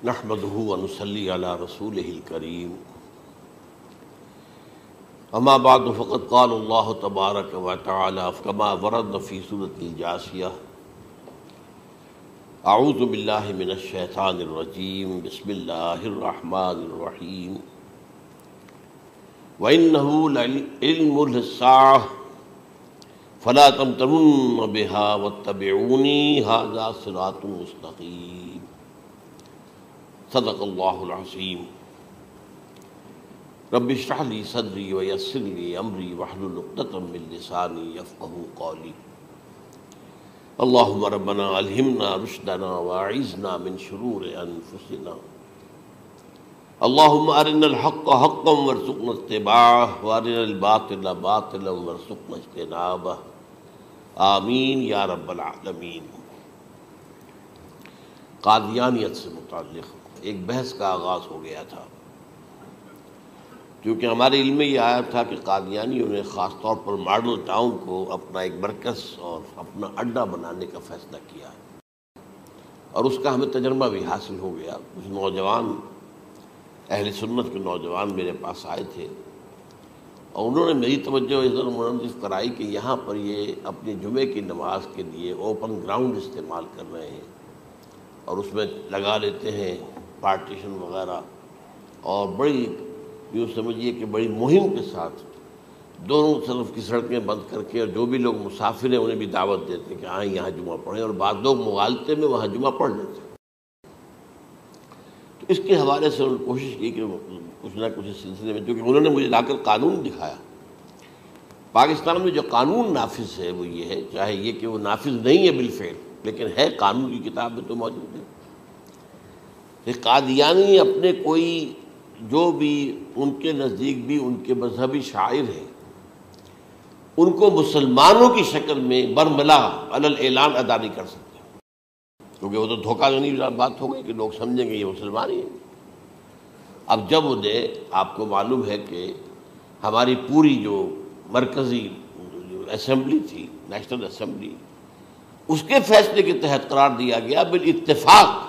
نحمده ونصلي على رسوله الكريم اما بعد فقد قال الله تبارك وتعالى كما ورد في سورة الجاثية اعوذ بالله من الشيطان الرجيم بسم الله الرحمن الرحيم وإنه لعلم للساعة فلا تمترن بها واتبعوني هذا صراط مستقيم صدق اللہ العظیم رب اشرح لی صدری ویسر لی امری واحلل عقدۃ من لسانی یفقہوا قولی اللہم ربنا الہمنا رشدنا واعذنا من شرور انفسنا اللہم ارنا الحق حقا وارزقنا اتباعہ وارنا الباطل باطلا وارزقنا اجتنابہ آمین یا رب العالمین۔ قادیانیت سے متعلق ایک بحث کا آغاز ہو گیا تھا، کیونکہ ہمارے علم میں یہ آیا تھا کہ قادیانیوں نے خاص طور پر ماڈل ٹاؤن کو اپنا ایک مرکز اور اپنا اڈا بنانے کا فیصلہ کیا اور اس کا ہمیں تجربہ بھی حاصل ہو گیا۔ کچھ نوجوان اہل سنت کے نوجوان میرے پاس آئے تھے اور انہوں نے میری توجہ ادھر منعطف کرائی کہ یہاں پر یہ اپنی جمعے کی نماز کے لیے اوپن گراؤنڈ استعمال کر رہے ہیں اور اس میں لگا لیتے ہیں پارٹیشن وغیرہ، اور بڑی یوں سمجھیے کہ بڑی مہم کے ساتھ دونوں طرف کی سڑکیں بند کر کے، اور جو بھی لوگ مسافر ہیں انہیں بھی دعوت دیتے کہ آئیں یہاں جمعہ پڑھیں، اور بعض لوگ مغالطے میں وہاں جمعہ پڑھ لیتے۔ تو اس کے حوالے سے انہوں نے کوشش کی کہ کچھ نہ کچھ اس سلسلے میں، کیونکہ انہوں نے مجھے لا کر قانون دکھایا۔ پاکستان میں جو قانون نافذ ہے وہ یہ ہے، چاہے یہ کہ وہ نافذ نہیں ہے بالفعل لیکن ہے، قانون کی کتاب میں تو موجود ہے کہ قادیانی اپنے کوئی جو بھی ان کے نزدیک بھی ان کے مذہبی شاعر ہیں ان کو مسلمانوں کی شکل میں برملا علی الاعلان ادا نہیں کر سکتے، کیونکہ وہ تو دھوکہ دینی بات ہو گئی کہ لوگ سمجھیں گے یہ مسلمان ہی ہیں۔ اب جب انہیں، آپ کو معلوم ہے کہ ہماری پوری جو مرکزی اسمبلی تھی، نیشنل اسمبلی، اس کے فیصلے کے تحت قرار دیا گیا بالاتفاق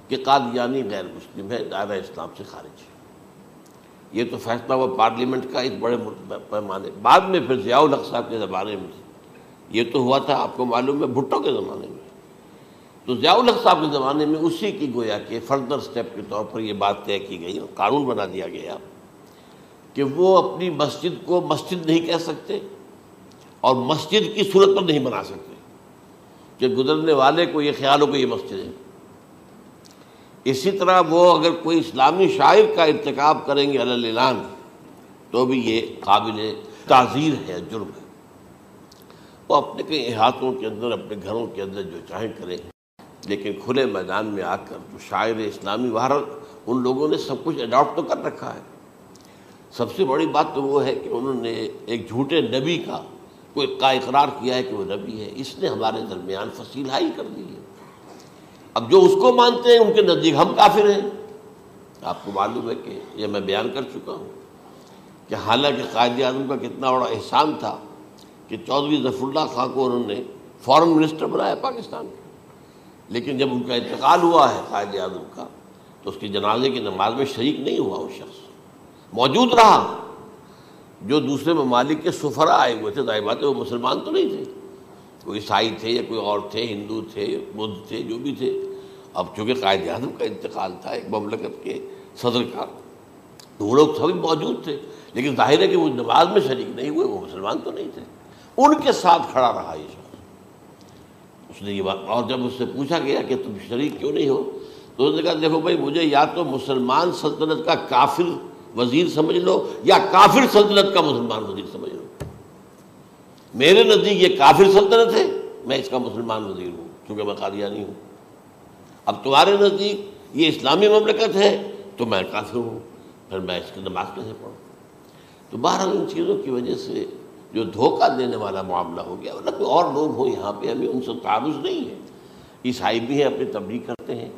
کہ قادیانی غیر مسلم ہے، دائرہ اسلام سے خارج ہے۔ یہ تو فیصلہ ہوا پارلیمنٹ کا ایک بڑے پیمانے، بعد میں پھر ضیاء الحق صاحب کے زمانے میں یہ تو ہوا تھا، آپ کو معلوم ہے بھٹو کے زمانے میں، تو ضیاء الحق صاحب کے زمانے میں اسی کی گویا کہ فردر سٹیپ کے طور پر یہ بات طے کی گئی اور قانون بنا دیا گیا کہ وہ اپنی مسجد کو مسجد نہیں کہہ سکتے اور مسجد کی صورت پر نہیں بنا سکتے کہ گزرنے والے کو یہ خیال ہو کہ یہ مسجد ہے۔ اسی طرح وہ اگر کوئی اسلامی شاعر کا ارتکاب کریں گے علی الاعلان تو بھی یہ قابل تعزیر ہے، جرم ہے۔ وہ اپنے کئی احاطوں کے اندر، اپنے گھروں کے اندر جو چاہیں کریں، لیکن کھلے میدان میں آ کر جو شاعر اسلامی باہر ان لوگوں نے سب کچھ اڈاپٹ تو کر رکھا ہے۔ سب سے بڑی بات تو وہ ہے کہ انہوں نے ایک جھوٹے نبی کا اقرار کیا ہے کہ وہ نبی ہے، اس نے ہمارے درمیان فصیل حائل کر دی ہے۔ اب جو اس کو مانتے ہیں ان کے نزدیک ہم کافر ہیں۔ آپ کو معلوم ہے کہ یہ میں بیان کر چکا ہوں کہ حالانکہ قائد اعظم کا کتنا بڑا احسان تھا کہ چودھری ظفر اللہ خان کو انہوں نے فارن منسٹر بنایا پاکستان کا، لیکن جب ان کا انتقال ہوا ہے قائد اعظم کا تو اس کی جنازے کی نماز میں شریک نہیں ہوا، وہ شخص موجود رہا۔ جو دوسرے ممالک کے سفراء آئے ہوئے تھے، ظاہر بات ہے وہ مسلمان تو نہیں تھے، کوئی عیسائی تھے یا کوئی اور تھے، ہندو تھے، بدھ تھے، جو بھی تھے۔ اب چونکہ قائد اعظم کا انتقال تھا ایک مملکت کے صدر کا، تو وہ لوگ سبھی موجود تھے، لیکن ظاہر ہے کہ وہ نماز میں شریک نہیں ہوئے، وہ مسلمان تو نہیں تھے۔ ان کے ساتھ کھڑا رہا یہ شخص، اس نے یہ بات، اور جب اس سے پوچھا گیا کہ تم شریک کیوں نہیں ہو تو اس نے کہا دیکھو بھائی، مجھے یا تو مسلمان سلطنت کا کافر وزیر سمجھ لو یا کافر سلطنت کا مسلمان وزیر سمجھ لو۔ میرے نزدیک یہ کافر سلطنت ہے، میں اس کا مسلمان وزیر ہوں چونکہ میں قادیانی ہوں۔ اب تمہارے نزدیک یہ اسلامی مملکت ہے تو میں کافر ہوں، پھر میں اس کی نماز کیسے پڑھوں؟ تو بہرحال ان چیزوں کی وجہ سے جو دھوکہ دینے والا معاملہ ہو گیا، ورنہ کوئی اور لوگ ہوں یہاں پہ، ہمیں ان سے تعارض نہیں ہے۔ عیسائی بھی ہیں، اپنی تبلیغ کرتے ہیں،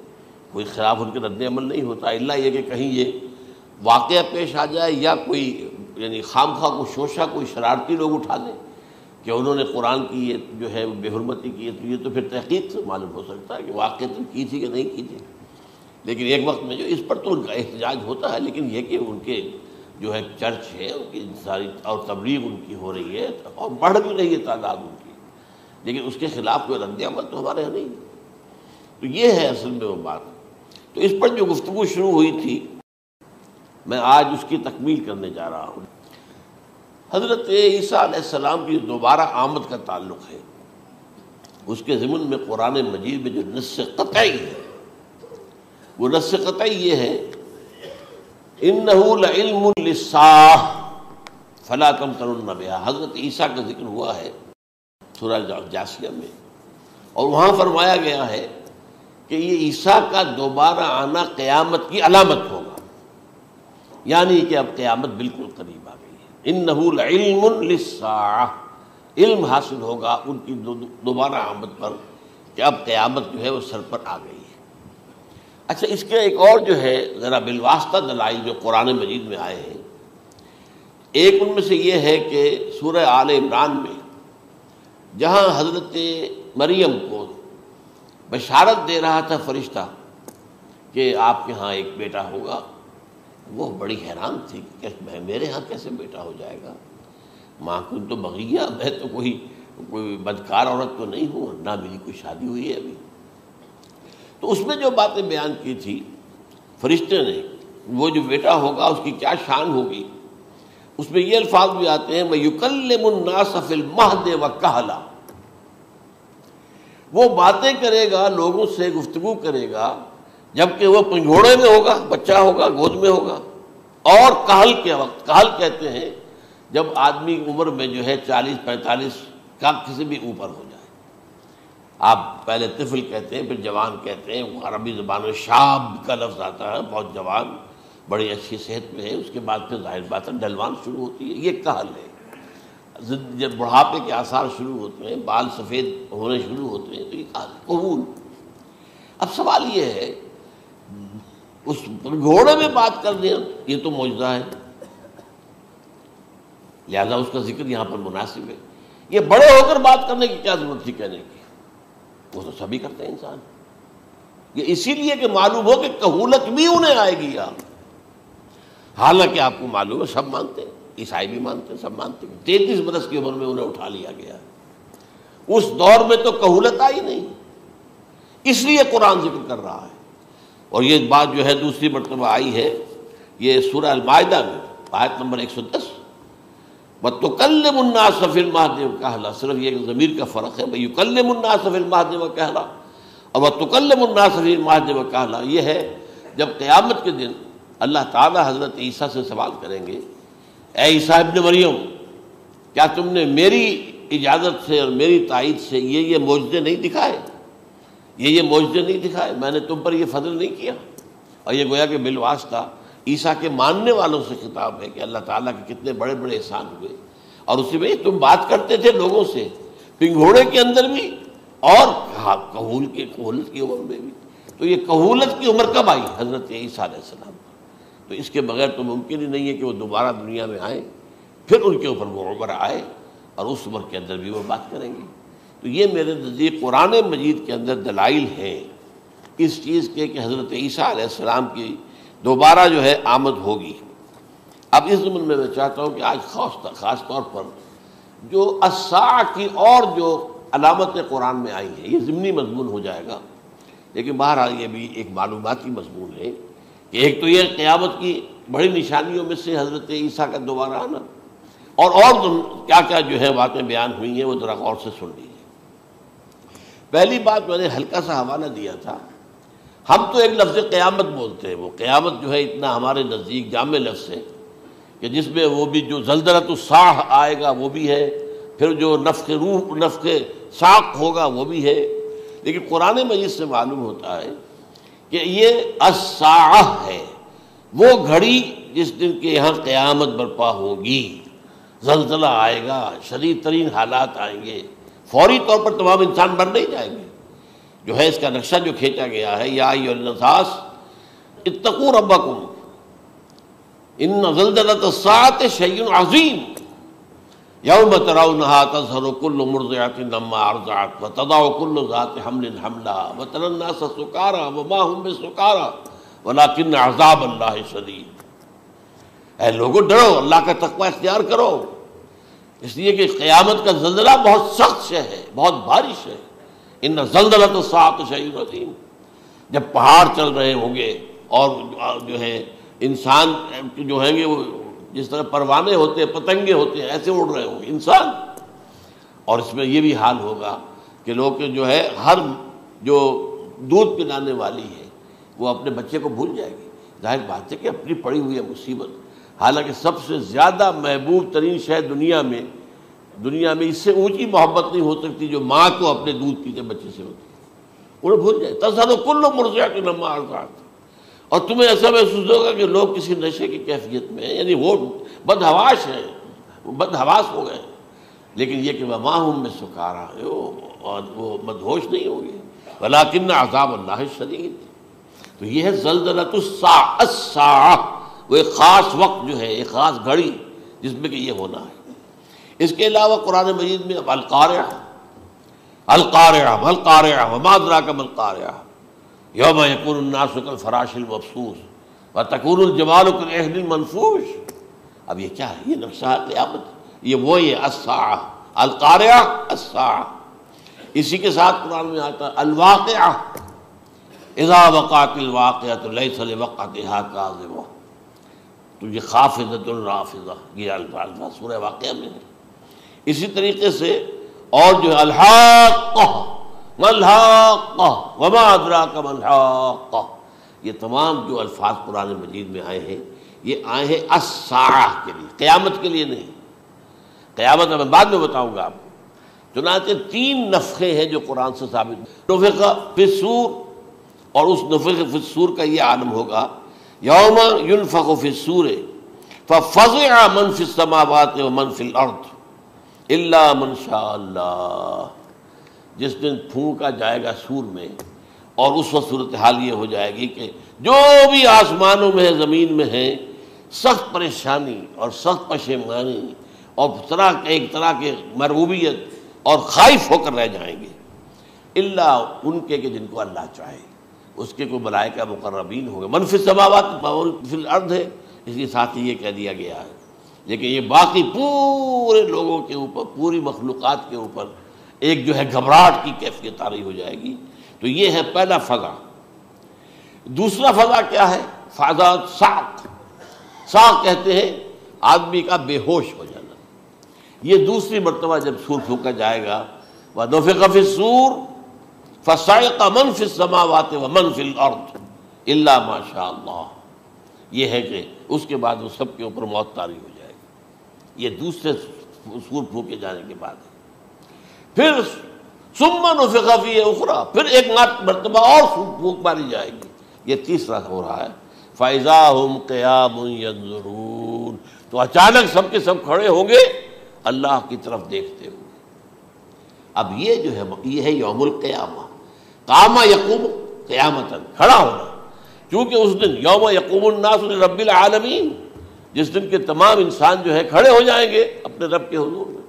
کوئی خلاف ان کے رد عمل نہیں ہوتا، الا یہ کہ کہیں یہ واقعہ پیش آ جائے یا کوئی یعنی خام خواہ کو شوشہ کوئی شرارتی لوگ اٹھا لیں کہ انہوں نے قرآن کی یہ جو ہے بے حرمتی کی ہے، تو یہ تو پھر تحقیق سے معلوم ہو سکتا ہے کہ واقعہ کی تھی کہ نہیں کی تھی۔ لیکن ایک وقت میں جو اس پر تو ان کا احتجاج ہوتا ہے، لیکن یہ کہ ان کے جو ہے چرچ ہے ان کی ساری اور تبلیغ ان کی ہو رہی ہے اور بڑھ بھی رہی ہے تعداد ان کی، لیکن اس کے خلاف کوئی رد عمل تو ہمارے یہاں نہیں۔ تو یہ ہے اصل میں وہ بات۔ تو اس پر جو گفتگو شروع ہوئی تھی میں آج اس کی تکمیل کرنے جا رہا ہوں۔ حضرت عیسیٰ علیہ السلام کی دوبارہ آمد کا تعلق ہے، اس کے ضمن میں قرآن مجید میں جو نص قطعی ہے وہ نص قطعی یہ ہے اِنَّهُ لَعِلْمٌ لِلسَّاعَةِ فَلَا تَمْتَرُنَّ بِهَا۔ حضرت عیسیٰ کا ذکر ہوا ہے سورہ جاسیہ میں، اور وہاں فرمایا گیا ہے کہ یہ عیسیٰ کا دوبارہ آنا قیامت کی علامت ہوگا، یعنی کہ اب قیامت بالکل قریب آ گئی ہے۔ اِنَّهُ لَعِلْمٌ لِلسَّاعَةِ، علم حاصل ہوگا ان کی دوبارہ آمد پر کہ اب قیامت جو ہے وہ سر پر آ گئی ہے۔ اچھا، اس کے ایک اور جو ہے ذرا بالواسطہ دلائل جو قرآن مجید میں آئے ہیں، ایک ان میں سے یہ ہے کہ سورہ آل عمران میں جہاں حضرت مریم کو بشارت دے رہا تھا فرشتہ کہ آپ کے ہاں ایک بیٹا ہوگا، وہ بڑی حیران تھی کہ میرے ہاں کیسے بیٹا ہو جائے گا، ماں کن تو بغیہ، میں تو کوئی بدکار عورت تو نہیں ہوں، نہ میری کوئی شادی ہوئی ہے ابھی۔ تو اس میں جو باتیں بیان کی تھی فرشتے نے، وہ جو بیٹا ہوگا اس کی کیا شان ہوگی، اس میں یہ الفاظ بھی آتے ہیں وَيُكَلِّمُ النَّاسَ فِي الْمَهْدِ وَكَهْلًا، وہ باتیں کرے گا، لوگوں سے گفتگو کرے گا جبکہ وہ پنجھوڑے میں ہوگا، بچہ ہوگا، گود میں ہوگا، اور کہل کے وقت، کہل کہتے ہیں جب آدمی عمر میں جو ہے 40-45 کا کسی بھی اوپر ہو جائے، آپ پہلے طفل کہتے ہیں پھر جوان کہتے ہیں، وہ عربی زبان میں شاب کا لفظ آتا ہے، بہت جوان، بڑی اچھی صحت میں ہے، اس کے بعد پھر ظاہر بات ہے ڈھلوان شروع ہوتی ہے، یہ کہل ہے۔ جب بڑھاپے کے آثار شروع ہوتے ہیں، بال سفید ہونے شروع ہوتے ہیں، تو یہ کہل، قبول۔ اب سوال یہ ہے اس گھوڑے میں بات کر دیں، یہ تو معجزہ ہے، لہذا اس کا ذکر یہاں پر مناسب ہے۔ یہ بڑے ہو کر بات کرنے کی کیا ضرورت تھی کہنے کی، وہ تو سبھی کرتے ہیں انسان، یہ اسی لیے کہ معلوم ہو کہ کہولت بھی انہیں آئے گی آپ، حالانکہ آپ کو معلوم ہے سب مانتے ہیں، عیسائی بھی مانتے ہیں، سب مانتے ہیں، 33 برس کی عمر میں انہیں اٹھا لیا گیا، اس دور میں تو کہولت آئی نہیں، اس لیے قرآن ذکر کر رہا ہے۔ اور یہ بات جو ہے دوسری مرتبہ آئی ہے یہ سورہ المائدہ میں آیت نمبر 110 وَتُكَلِّمُ النَّاسَ فِي الْمَهْدِ وَكَهْلًا، صرف یہ ضمیر کا فرق ہے، وَيُكَلِّمُ النَّاسَ فِي الْمَهْدِ وَكَهْلًا اور وَتُكَلِّمُ النَّاسَ فِي الْمَهْدِ وَكَهْلًا، یہ ہے جب قیامت کے دن اللہ تعالیٰ حضرت عیسیٰ سے سوال کریں گے، اے عیسیٰ ابن مریم، کیا تم نے میری اجازت سے اور میری تائید سے یہ معجزے نہیں دکھائے، یہ معجزے نہیں دکھائے، میں نے تم پر یہ فضل نہیں کیا؟ اور یہ گویا کہ بالواسطہ عیسیٰ کے ماننے والوں سے خطاب ہے کہ اللہ تعالیٰ کے کتنے بڑے بڑے احسان ہوئے، اور اسی میں تم بات کرتے تھے لوگوں سے پنگھوڑے کے اندر بھی اور کہولت کی عمر میں بھی، تو یہ کہولت کی عمر کب آئی؟ حضرت عیسیٰ علیہ السلام، تو اس کے بغیر تو ممکن ہی نہیں ہے کہ وہ دوبارہ دنیا میں آئیں، پھر ان کے اوپر وہ عمر آئے اور اس عمر کے اندر بھی وہ بات کریں گے۔ تو یہ میرے نزدیک قرآن مجید کے اندر دلائل ہیں اس چیز کے کہ حضرت عیسیٰ علیہ السلام کی دوبارہ جو ہے آمد ہوگی۔ اب اس ضمن میں چاہتا ہوں کہ آج خاص طور پر جو الساعہ کی اور جو علامتیں قرآن میں آئی ہیں، یہ ضمنی مضمون ہو جائے گا، لیکن بہرحال یہ بھی ایک معلوماتی مضمون ہے کہ ایک تو یہ قیامت کی بڑی نشانیوں میں سے حضرت عیسیٰ کا دوبارہ آنا، اور کیا کیا جو ہے باتیں بیان ہوئی ہیں وہ ذرا غور سے سن لیجیے۔ پہلی بات میں نے ہلکا سا حوالہ دیا تھا، ہم تو ایک لفظ قیامت بولتے ہیں، وہ قیامت جو ہے اتنا ہمارے نزدیک جامع لفظ ہے کہ جس میں وہ بھی جو زلزلۃ الساعہ آئے گا وہ بھی ہے، پھر جو نفخ روح نفخ ساق ہوگا وہ بھی ہے، لیکن قرآن مجید سے معلوم ہوتا ہے کہ یہ الساعہ ہے، وہ گھڑی جس دن کے یہاں قیامت برپا ہوگی، زلزلہ آئے گا، شدید ترین حالات آئیں گے، فوری طور پر تمام انسان بن نہیں جائیں گے۔ جو ہے اس کا نقشہ جو کھینچا گیا ہے، یا ایھا الناس اتقوا ربکم ان زلزلۃ الساعۃ شیء عظیم یوم ترونھا تذہل کل مرضعۃ عما ارضعت وتضع کل ذات حمل حملھا وتری الناس سکارى وما هم بسکارى ولکن عذاب اللہ شدید، اے لوگوں ڈرو، اللہ کا تقوی اختیار کرو، اس لیے کہ قیامت کا زلزلہ بہت سخت شے ہے، بہت بھاری شے ہے۔ ان زلزلۃ الساعۃ شیء عظیم، جب پہاڑ چل رہے ہوں گے اور جو ہے انسان جو ہیں گے وہ جس طرح پروانے ہوتے ہیں، پتنگے ہوتے ہیں، ایسے اڑ رہے ہوں گے انسان، اور اس میں یہ بھی حال ہوگا کہ لوگ جو ہے ہر جو دودھ پلانے والی ہے وہ اپنے بچے کو بھول جائے گی، ظاہر بات ہے کہ اپنی پڑی ہوئی ہے مصیبت، حالانکہ سب سے زیادہ محبوب ترین شے دنیا میں اس سے اونچی محبت نہیں ہو سکتی جو ماں کو اپنے دودھ پیتے بچے سے ہوتی ہے، انہیں بھول جائے۔ تذہب کل مرضعۃ عما ارضعت، اور تمہیں ایسا محسوس ہوگا کہ لوگ کسی نشے کی کیفیت میں ہیں، یعنی وہ بدحواش ہیں، وہ بدحواس ہو گئے، لیکن یہ کہ وما ہم بسکارى، اور وہ مدہوش نہیں ہوں گے، ولکن عذاب اللہ شدید۔ تو یہ ہے زلزلۃ الساعہ، وہ ایک خاص وقت جو ہے، ایک خاص گھڑی جس میں کہ یہ ہونا ہے۔ اس کے علاوہ قرآن مجید میں اب القارعہ، القارعہ ما القارعہ وما ادراک ما القارعہ یوم یکون الناس کالفراش المبثوث وتکون الجبال کالعہن المنفوش۔ اب یہ کیا ہے؟ یہ نقشہ ہے قیامت، یہ الساعہ، القارعہ الساعہ۔ اسی کے ساتھ قرآن میں آتا ہے الواقعہ، اذا وقعت الواقعۃ لیس لوقعتها کاذبہ، تو یہ خافضۃ رافضہ، یہ الفاظ سورہ واقعہ میں ہے۔ اسی طریقے سے اور جو ہے الحاقہ، ما الحاقہ وما ادراک ما الحاقہ، یہ تمام جو الفاظ قرآن مجید میں آئے ہیں یہ آئے ہیں الساعہ کے لیے، قیامت کے لیے نہیں۔ قیامت میں بعد میں بتاؤں گا آپ کو۔ چنانچہ 3 نفخے ہیں جو قرآن سے ثابت، نفخ فی الصور، اور اس نفخ فی الصور کا یہ عالم ہوگا یوم ینفخ فی الصور ففزع من فی السماوات ومن فی الارض الا من شاء اللہ، جس دن پھونکا جائے گا سور میں، اور اس وقت صورتحال یہ ہو جائے گی کہ جو بھی آسمانوں میں ہے، زمین میں ہے، سخت پریشانی اور سخت پشیمانی اور ایک طرح کے مرعوبیت اور خائف ہو کر رہ جائیں گے، الا ان کے کہ جن کو اللہ چاہے، اس کے کوئی ملائکہ مقربین ہوں گے، من فی السماوات ومن فی الارض ہے، اس کے ساتھ ہی یہ کہہ دیا گیا ہے، لیکن یہ باقی پورے لوگوں کے اوپر، پوری مخلوقات کے اوپر ایک جو ہے گھبراہٹ کی کیفیت طاری ہو جائے گی۔ تو یہ ہے پہلا فضا۔ دوسرا فضا کیا ہے؟ فضا صعق، صعق کہتے ہیں آدمی کا بے ہوش ہو جانا۔ یہ دوسری مرتبہ جب سور پھونکا جائے گا، وَنُفِخَ فِي الصُّورِ فَصَعِقَ مَن فِي السَّمَاوَاتِ وَمَن فِي الْأَرْضِ إِلَّا مَا شَاءَ اللَّهُ، یہ ہے کہ اس کے بعد وہ سب کے اوپر موت طاری ہو جائے گی۔ یہ دوسرے سور پھونکے جانے کے بعد ہے۔ پھر ثم نفخ فیہ اخری، پھر ایک مرتبہ اور پھونک ماری جائے گی، یہ تیسرا ہو رہا ہے۔ فَإِذَا هُمْ قِيَامٌ يَنظُرُونَ، تو اچانک سب کے سب کھڑے ہوں گے اللہ کی طرف دیکھتے ہوئے۔ اب یہ جو ہے یہ ہے یوم القیامہ، قام یقوم قیامتاً، کھڑا ہونا، کیونکہ اس دن یوم یقوم الناس لرب العالمین، جس دن کے تمام انسان جو ہے کھڑے ہو جائیں گے اپنے رب کے حضور میں،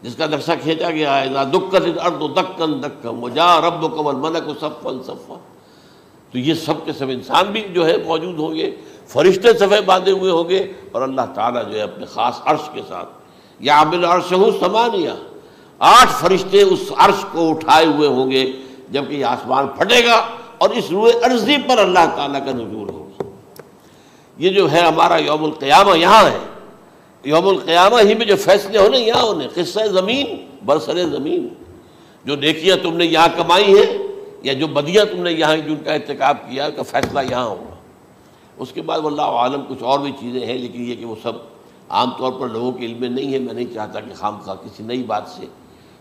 جس کا نقشہ کھینچا گیا ہے اذا دکت الارض دکا دکا وجاء ربک والملک صفا صفا۔ تو یہ سب کے سب انسان بھی جو ہے موجود ہوں گے، فرشتے صفے باندھے ہوئے ہوں گے، اور اللہ تعالیٰ جو ہے اپنے خاص عرش کے ساتھ یحمل عرشہ ثمانیہ، 8 فرشتے اس عرش کو اٹھائے ہوئے ہوں گے، جبکہ یہ آسمان پھٹے گا اور اس روئے ارضی پر اللہ تعالیٰ کا نزول ہوگا۔ یہ جو ہے ہمارا یوم القیامہ یہاں ہے، یوم القیامہ ہی میں جو فیصلے ہونے یہاں ہونے، قصہ زمین برسر زمین، جو نیکیاں تم نے یہاں کمائی ہیں یا جو بدیاں تم نے یہاں جن کا ارتکاب کیا کا فیصلہ یہاں ہوگا۔ اس کے بعد واللہ عالم کچھ اور بھی چیزیں ہیں، لیکن یہ کہ وہ سب عام طور پر لوگوں کے علم میں نہیں ہے۔ میں نہیں چاہتا کہ خام خواہ کسی نئی بات سے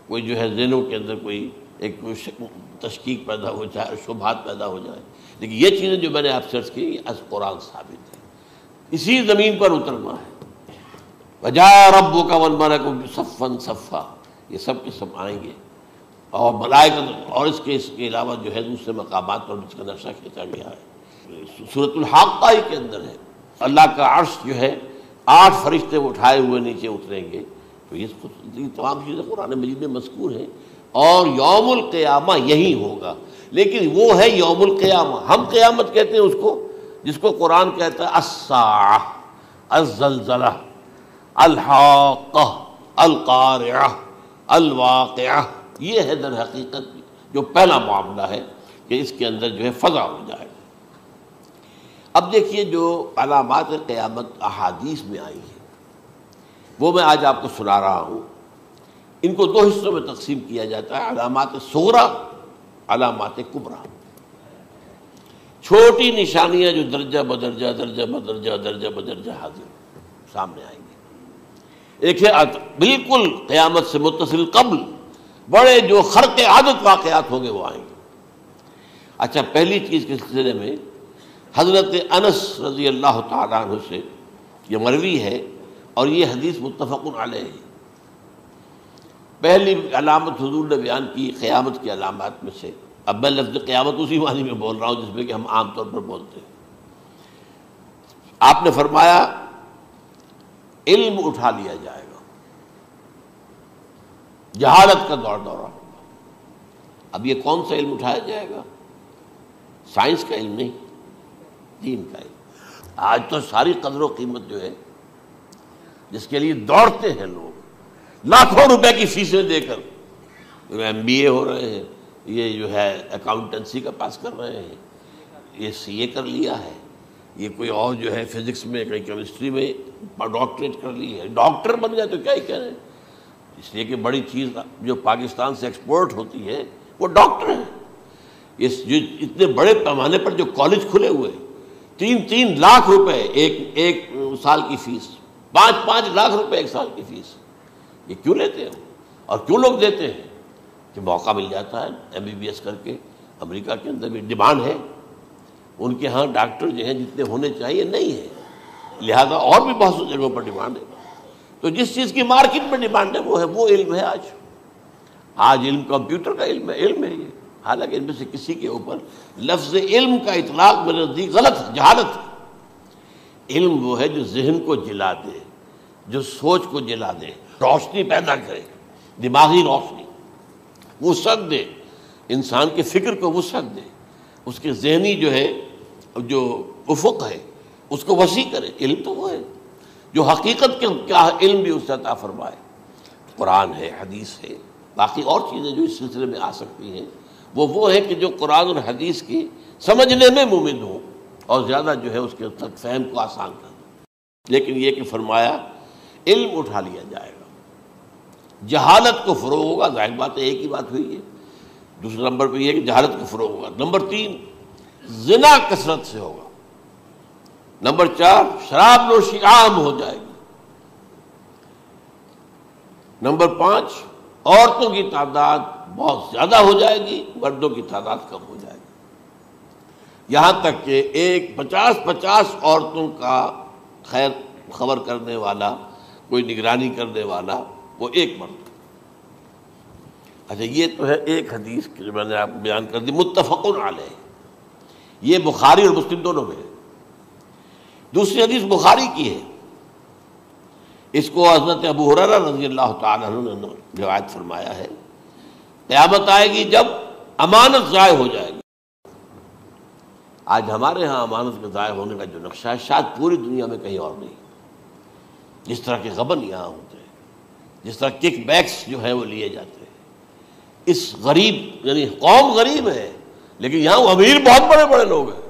کوئی جو ہے ذہنوں کے اندر کوئی ایک تشکیک پیدا ہو جائے، شبہات پیدا ہو جائے، لیکن یہ چیزیں جو میں نے آپ سے عرض کی یہ از قرآن ثابت ہے، اسی زمین پر اترنا ہے۔ وَجَاءَ رَبُّكَ وَالْمَلَكُ صَفًّا صَفًّا، یہ سب کے سب آئیں گے، اور ملائکہ، اور اس کے علاوہ جو ہے دوسرے مقامات پر اس کا نقشہ کھینچا گیا ہے۔ سورۃ الحاقہ کے اندر ہے، اللہ کا عرش جو ہے 8 فرشتے اٹھائے ہوئے نیچے اتریں گے۔ تو یہ تمام چیزیں قرآن مجید میں مذکور ہیں، اور یوم القیامہ یہی ہوگا، لیکن وہ ہے یوم القیامہ، ہم قیامت کہتے ہیں اس کو، جس کو قرآن کہتا ہے الساعہ، الزلزلہ، الحاقہ، القارعہ، الواقعہ، یہ ہے در حقیقت جو پہلا معاملہ ہے کہ اس کے اندر جو ہے فضا ہو جائے۔ اب دیکھیے جو علامات قیامت احادیث میں آئی ہیں وہ میں آج آپ کو سنا رہا ہوں۔ ان کو دو حصوں میں تقسیم کیا جاتا ہے، علامات صغریٰ، علامات کبریٰ۔ چھوٹی نشانیاں جو درجہ بدرجہ درجہ بدرجہ درجہ بدرجہ حاضر سامنے آئیں گے۔ ایک ہے بالکل قیامت سے متصل قبل بڑے جو خرق عادت واقعات ہوں گے وہ آئیں گے۔ اچھا، پہلی چیز کے سلسلے میں حضرت انس رضی اللہ تعالیٰ عنہ سے یہ مروی ہے اور یہ حدیث متفق علیہ ہے۔ پہلی علامت حضور نے بیان کی قیامت کی علامات میں سے، اب میں لفظ قیامت اسی معنی میں بول رہا ہوں جس میں کہ ہم عام طور پر بولتے ہیں۔ آپ نے فرمایا علم اٹھا لیا جائے گا، جہالت کا دور دورہ ہوگا۔ اب یہ کون سا علم اٹھایا جائے گا؟ سائنس کا علم نہیں، دین کا علم۔ آج تو ساری قدر و قیمت جو ہے جس کے لیے دوڑتے ہیں لوگ، لاکھوں روپے کی فیسیں دے کر ایم بی اے ہو رہے ہیں، یہ جو ہے اکاؤنٹنسی کا پاس کر رہے ہیں، یہ سی اے کر لیا ہے، یہ کوئی اور جو ہے فزکس میں کہیں کیمسٹری میں ڈاکٹریٹ کر لی ہے، ڈاکٹر بن گئے تو کیا ہی کہہ رہے ہیں۔ اس لیے کہ بڑی چیز جو پاکستان سے ایکسپورٹ ہوتی ہے وہ ڈاکٹر ہیں۔ جو اتنے بڑے پیمانے پر جو کالج کھلے ہوئے، 3 لاکھ روپے ایک سال کی فیس، 5 لاکھ روپے ایک سال کی فیس، یہ کیوں لیتے ہیں اور کیوں لوگ دیتے ہیں؟ کہ موقع مل جاتا ہے ایم بی بی ایس کر کے۔ امریکہ کے اندر بھی ڈیمانڈ ہے، ان کے ہاں ڈاکٹر جو ہیں جتنے ہونے چاہیے نہیں ہے، لہذا اور بھی بہت سی جگہوں پر ڈیمانڈ ہے۔ تو جس چیز کی مارکیٹ میں ڈیمانڈ ہے وہ علم ہے۔ آج علم کمپیوٹر کا علم ہے یہ، حالانکہ ان میں سے کسی کے اوپر لفظ علم کا اطلاق میرے نزدیک غلط ہے، جہالت ہے۔ علم وہ ہے جو ذہن کو جلا دے، جو سوچ کو جلا دے، روشنی پیدا کرے، دماغی روشنی، وسعت دے، انسان کے فکر کو وسعت دے، اس کے ذہنی جو ہے جو افق ہے اس کو وسیع کرے۔ علم تو وہ ہے جو حقیقت کے کیا علم بھی اس سے عطا فرمائے۔ قرآن ہے، حدیث ہے، باقی اور چیزیں جو اس سلسلے میں آ سکتی ہیں وہ ہے کہ جو قرآن اور حدیث کی سمجھنے میں مومن ہوں اور زیادہ جو ہے اس کے تک فہم کو آسان کر دیں۔ لیکن یہ کہ فرمایا علم اٹھا لیا جائے گا، جہالت کو فروغ ہوگا، ظاہر بات ہے ایک ہی بات ہوئی ہے۔ دوسرے نمبر پہ یہ کہ جہالت کو فروغ ہوگا۔ نمبر 3 زنا کثرت سے ہوگا۔ نمبر 4 شراب نوشی عام ہو جائے گی۔ نمبر 5 عورتوں کی تعداد بہت زیادہ ہو جائے گی، مردوں کی تعداد کم ہو جائے گی، یہاں تک کہ 50 عورتوں کا خیر خبر کرنے والا، کوئی نگرانی کرنے والا، وہ ایک مرد۔ اچھا، یہ تو ہے ایک حدیث جو میں نے آپ کو بیان کر دی، متفق علیہ، یہ بخاری اور مسلم دونوں میں ہے۔ دوسری حدیث بخاری کی ہے، اس کو حضرت ابو ہریرہ رضی اللہ تعالیٰ عنہ نے روایت فرمایا ہے، قیامت آئے گی جب امانت ضائع ہو جائے گی۔ آج ہمارے ہاں امانت کے ضائع ہونے کا جو نقشہ ہے شاید پوری دنیا میں کہیں اور نہیں۔ جس طرح کے غبن یہاں ہوتے ہیں، جس طرح کک بیکس جو ہے وہ لیے جاتے ہیں، اس غریب یعنی قوم غریب ہے لیکن یہاں وہ امیر بہت بڑے بڑے لوگ ہیں،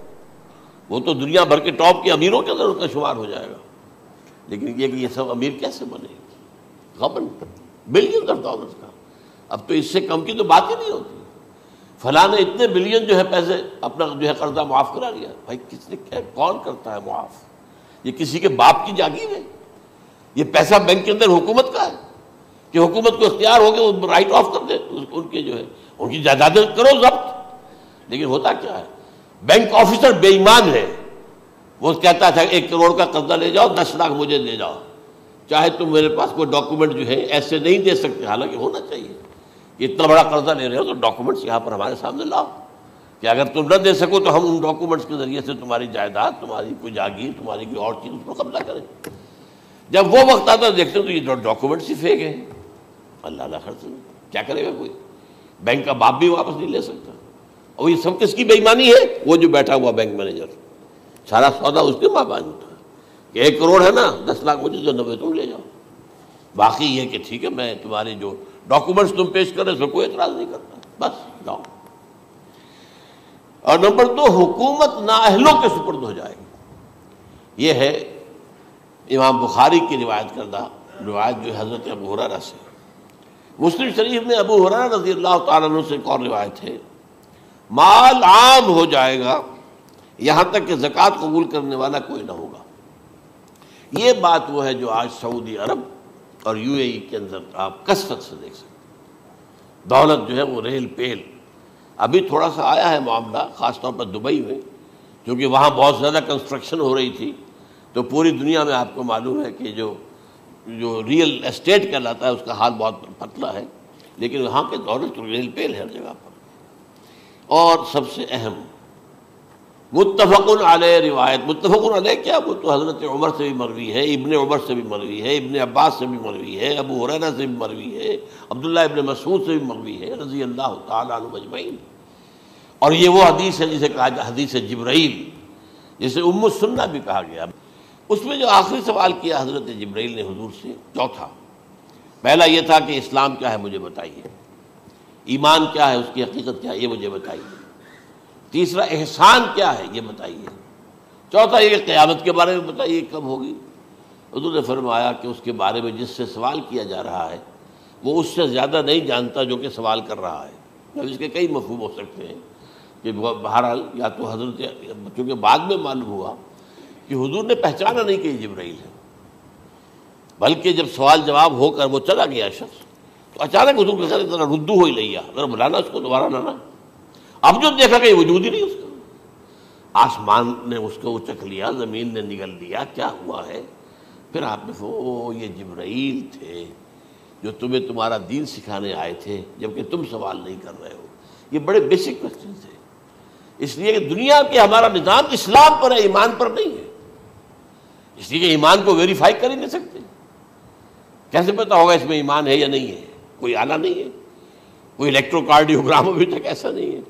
وہ تو دنیا بھر کے ٹاپ کے امیروں کے اندر ان کا شمار ہو جائے گا۔ لیکن یہ کہ یہ سب امیر کیسے بنے؟ غبن بلین ڈالرز کا، اب تو اس سے کم کی تو بات ہی نہیں ہوتی۔ فلاں نے اتنے بلین جو ہے پیسے اپنا جو ہے قرضہ معاف کرا لیا۔ بھائی کس نے کیا، کون کرتا ہے معاف؟ یہ کسی کے باپ کی جاگیر ہے؟ یہ پیسہ بینک کے اندر حکومت کا ہے کہ حکومت کو اختیار ہو گیا وہ رائٹ آف کر دے ان کے جو ہے ان کی جائیدادیں کرو ضبط۔ لیکن ہوتا کیا ہے، بینک آفیسر بے ایمان ہے، وہ کہتا تھا 1 کروڑ کا قرضہ لے جاؤ، 10 لاکھ مجھے دے جاؤ، چاہے تم میرے پاس کوئی ڈاکومنٹ جو ہے ایسے نہیں دے سکتے، حالانکہ ہونا چاہیے اتنا بڑا قرضہ لے رہے ہو تو ڈاکومنٹس یہاں پر ہمارے سامنے لاؤ کہ اگر تم نہ دے سکو تو ہم ان ڈاکومنٹس کے ذریعے سے تمہاری جائیداد، تمہاری کوئی جاگیر، تمہاری کوئی اور چیز اس پر قبضہ کریں۔ جب وہ وقت آتا ہے دیکھتے ہیں تو یہ ڈاکومنٹس ہی فیک ہیں، اللہ خرچ کیا کرے گا کوئی؟ بینک کا باپ بھی واپس نہیں لے سکتا۔ اور یہ سب کس کی بے ایمانی ہے؟ وہ جو بیٹھا ہوا بینک مینیجر، سارا سودا اس کے مابین ہوتا ہے کہ 1 کروڑ ہے نا، 10 لاکھ مجھے تو 90 تم لے جاؤ، باقی یہ کہ ٹھیک ہے میں تمہارے جو ڈاکومنٹس تم پیش کر رہے اس میں کوئی اعتراض نہیں کرتا، بس جاؤ۔ اور نمبر 2، حکومت نااہلوں کے سپرد ہو جائے گی۔ یہ ہے امام بخاری کی روایت کردہ روایت جو حضرت ابو ہریرہ سے۔ مسلم شریف میں ابو ہریرہ رضی اللہ تعالیٰ عنہ سے ایک اور روایت ہے، مال عام ہو جائے گا یہاں تک کہ زکوٰۃ قبول کرنے والا کوئی نہ ہوگا۔ یہ بات وہ ہے جو آج سعودی عرب اور UAE کے اندر آپ کثرت سے دیکھ سکتے ہیں۔ دولت جو ہے وہ ریل پیل، ابھی تھوڑا سا آیا ہے معاملہ خاص طور پر دبئی میں، کیونکہ وہاں بہت زیادہ کنسٹرکشن ہو رہی تھی، تو پوری دنیا میں آپ کو معلوم ہے کہ جو ریئل اسٹیٹ کہلاتا ہے اس کا حال بہت پتلا ہے، لیکن وہاں کے دولت ریل پیل ہے ہر جگہ پر۔ اور سب سے اہم متفق علیہ روایت، متفق علیہ کیا، وہ تو حضرت عمر سے بھی مروی ہے، ابن عمر سے بھی مروی ہے، ابن عباس سے بھی مروی ہے، ابو ہریرہ سے بھی مروی ہے، عبداللہ ابن مسعود سے بھی مروی ہے رضی اللہ تعالیٰ عنہ اجمعین۔ اور یہ وہ حدیث ہے جسے کہا جائے حدیث جبرائیل، جسے ام السنہ بھی کہا گیا۔ اس میں جو آخری سوال کیا حضرت جبرائیل نے حضور سے، چوتھا، پہلا یہ تھا کہ اسلام کیا ہے مجھے بتائیے، ایمان کیا ہے اس کی حقیقت کیا ہے یہ مجھے بتائیے، تیسرا احسان کیا ہے یہ بتائیے، چوتھا یہ کہ قیامت کے بارے میں بتائیے کب ہوگی۔ حضور نے فرمایا کہ اس کے بارے میں جس سے سوال کیا جا رہا ہے وہ اس سے زیادہ نہیں جانتا جو کہ سوال کر رہا ہے۔ اب اس کے کئی مفہوم ہو سکتے ہیں کہ بہرحال یا تو حضرت، چونکہ بعد میں معلوم ہوا کہ حضور نے پہچانا نہیں کہ یہ جبرائیل ہے، بلکہ جب سوال جواب ہو کر وہ چلا گیا شخص تو اچانک حضور کے ساتھ ذرا ردو ہو ہی لیا، ذرا بلانا اس کو دوبارہ لانا۔ اب جو دیکھا کہ وجود ہی نہیں اس کا، آسمان نے اس کو اچک لیا، زمین نے نگل لیا، کیا ہوا ہے؟ پھر آپ نے یہ جبرائیل تھے جو تمہیں تمہارا دین سکھانے آئے تھے جبکہ تم سوال نہیں کر رہے ہو۔ یہ بڑے بیسک کوسچن تھے، اس لیے کہ دنیا کے ہمارا نظام اسلام پر ہے، ایمان پر نہیں ہے، اس لیے کہ ایمان کو ویریفائی کر ہی نہیں سکتے۔ کیسے پتا ہوگا اس میں ایمان ہے یا نہیں ہے؟ کوئی آلہ نہیں ہے، کوئی الیکٹروکارڈیوگرام ابھی تک ایسا نہیں ہے،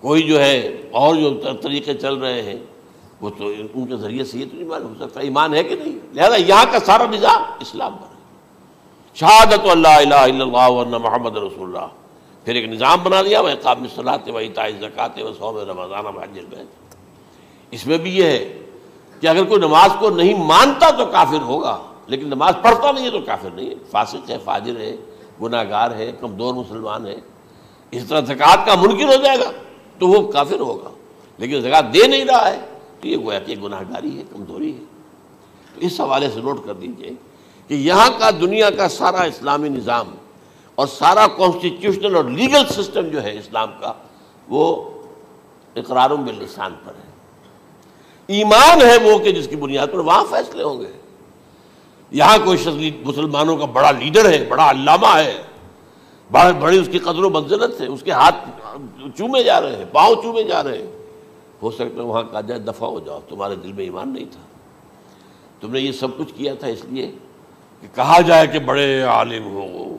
کوئی جو ہے اور جو طریقے چل رہے ہیں وہ تو ان کے ذریعے سے یہ تو نہیں معلوم ہو سکتا ایمان ہے کہ نہیں۔ لہذا یہاں کا سارا نظام اسلام پر ہے، شہادت اللہ الہ الا اللہ وان محمد رسول اللہ، پھر ایک نظام بنا دیا وہ اقام الصلاۃ و ایتاء الزکوٰۃ و صوم رمضان و حج البیت۔ اس میں بھی یہ ہے کہ اگر کوئی نماز کو نہیں مانتا تو کافر ہوگا، لیکن نماز پڑھتا نہیں ہے تو کافر نہیں ہے، فاسق ہے، فاجر ہے، گناہ گار ہے، کمزور مسلمان ہے۔ اس طرح زکوٰۃ کا منکر ہو جائے گا تو وہ کافر ہوگا، لیکن زکوٰۃ دے نہیں رہا ہے تو یہ گویا کہ گناہ گاری ہے، کمزوری ہے۔ تو اس حوالے سے نوٹ کر دیجئے کہ یہاں کا دنیا کا سارا اسلامی نظام اور سارا کانسٹیٹیوشنل اور لیگل سسٹم جو ہے اسلام کا وہ اقرار باللسان پر ہے، ایمان ہے وہ کہ جس کی بنیاد پر وہاں فیصلے ہوں گے۔ یہاں کوئی شخص مسلمانوں کا بڑا لیڈر ہے، بڑا علامہ ہے، بڑی اس کی قدر و منزلت ہے، اس کے ہاتھ چومے جا رہے ہیں، پاؤں چومے جا رہے ہیں، ہو سکتا ہے وہاں کہا جائے دفع ہو جاؤ، تمہارے دل میں ایمان نہیں تھا، تم نے یہ سب کچھ کیا تھا اس لیے کہ کہا جائے کہ بڑے عالم ہو،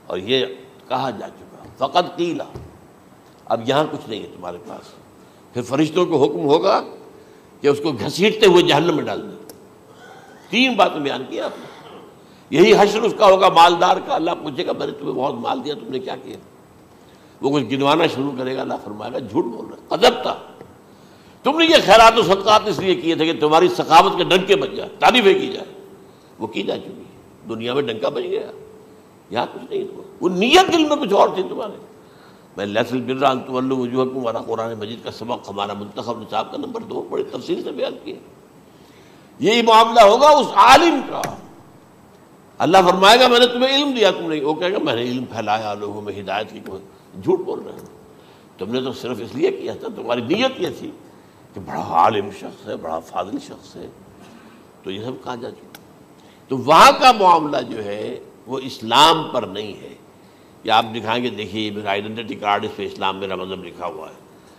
اور یہ کہا جا چکا فقط قیلا، اب یہاں کچھ نہیں ہے تمہارے پاس۔ پھر فرشتوں کو حکم ہوگا کہ اس کو گھسیٹتے ہوئے جہنم میں ڈال دیں۔ 3 باتیں بیان کی آپ نے، یہی حشر اس کا ہوگا مالدار کا، اللہ پوچھے گا میں نے تمہیں بہت مال دیا تم نے کیا کیا؟ وہ کچھ گنوانا شروع کرے گا، اللہ فرمائے گا جھوٹ بول رہا، قذبتا، تم نے یہ خیرات و صدقات اس لیے کیے تھے کہ تمہاری سخاوت کے ڈنکے بج جائے، تعریفیں کی جائے، وہ کی جا چکی ہے، دنیا میں ڈنکا بج گیا، یہاں کچھ نہیں تھا، وہ نیت دل میں کچھ اور تھی تمہارے۔ میں لیس البر ان تولوا وجوہکم والا قرآن مجید کا سبق ہمارا منتخب نصاب کا نمبر 2 بڑی تفصیل سے بیان کیا۔ یہی معاملہ ہوگا اس عالم کا، اللہ فرمائے گا میں نے تمہیں علم دیا، تم نے، وہ کہے گا میں نے علم پھیلایا لوگوں میں ہدایت کی، جھوٹ بول رہے ہیں، تم نے تو صرف اس لیے کیا تھا، تمہاری نیت یہ تھی کہ بڑا عالم شخص ہے، بڑا فاضل شخص ہے، تو یہ سب کہا جا چکا۔ تو وہاں کا معاملہ جو ہے وہ اسلام پر نہیں ہے، یا آپ دکھائیں گے دیکھیے میرا آئیڈینٹی کارڈ، اس پہ اسلام میرا مذہب لکھا ہوا ہے،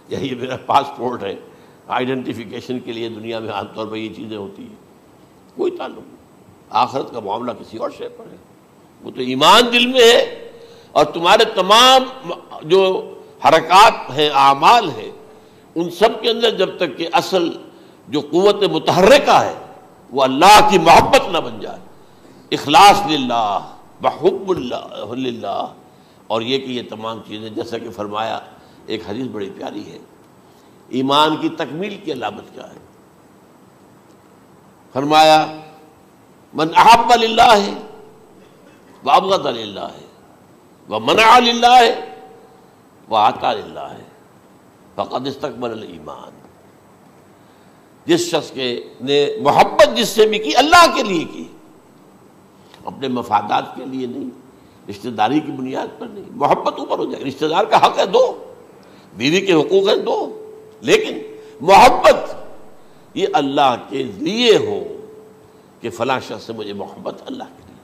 یا یہ میرا پاسپورٹ ہے، آئیڈینٹیفیکیشن کے لیے دنیا میں عام طور پر یہ چیزیں ہوتی ہیں، کوئی تعلق نہیں۔ آخرت کا معاملہ کسی اور شے پر ہے، وہ تو ایمان دل میں ہے، اور تمہارے تمام جو حرکات ہیں، اعمال ہیں، ان سب کے اندر جب تک کہ اصل جو قوت متحرکہ ہے وہ اللہ کی محبت نہ بن جائے، اخلاص للہ، بحب اللہ للہ، اور یہ کہ یہ تمام چیزیں جیسا کہ فرمایا، ایک حدیث بڑی پیاری ہے، ایمان کی تکمیل کی علامت کیا ہے؟ فرمایا من احب للہ وابغض للہ ومنع للہ واعطى للہ فقد استکمل الایمان، جس شخص کے نے محبت جس سے بھی کی اللہ کے لیے کی، اپنے مفادات کے لیے نہیں، رشتہ داری کی بنیاد پر نہیں، محبت اوپر ہو جائے، رشتہ دار کا حق ہے دو، بیوی کے حقوق ہیں دو، لیکن محبت یہ اللہ کے لیے ہو کہ فلاں شخص سے مجھے محبت اللہ کے لیے،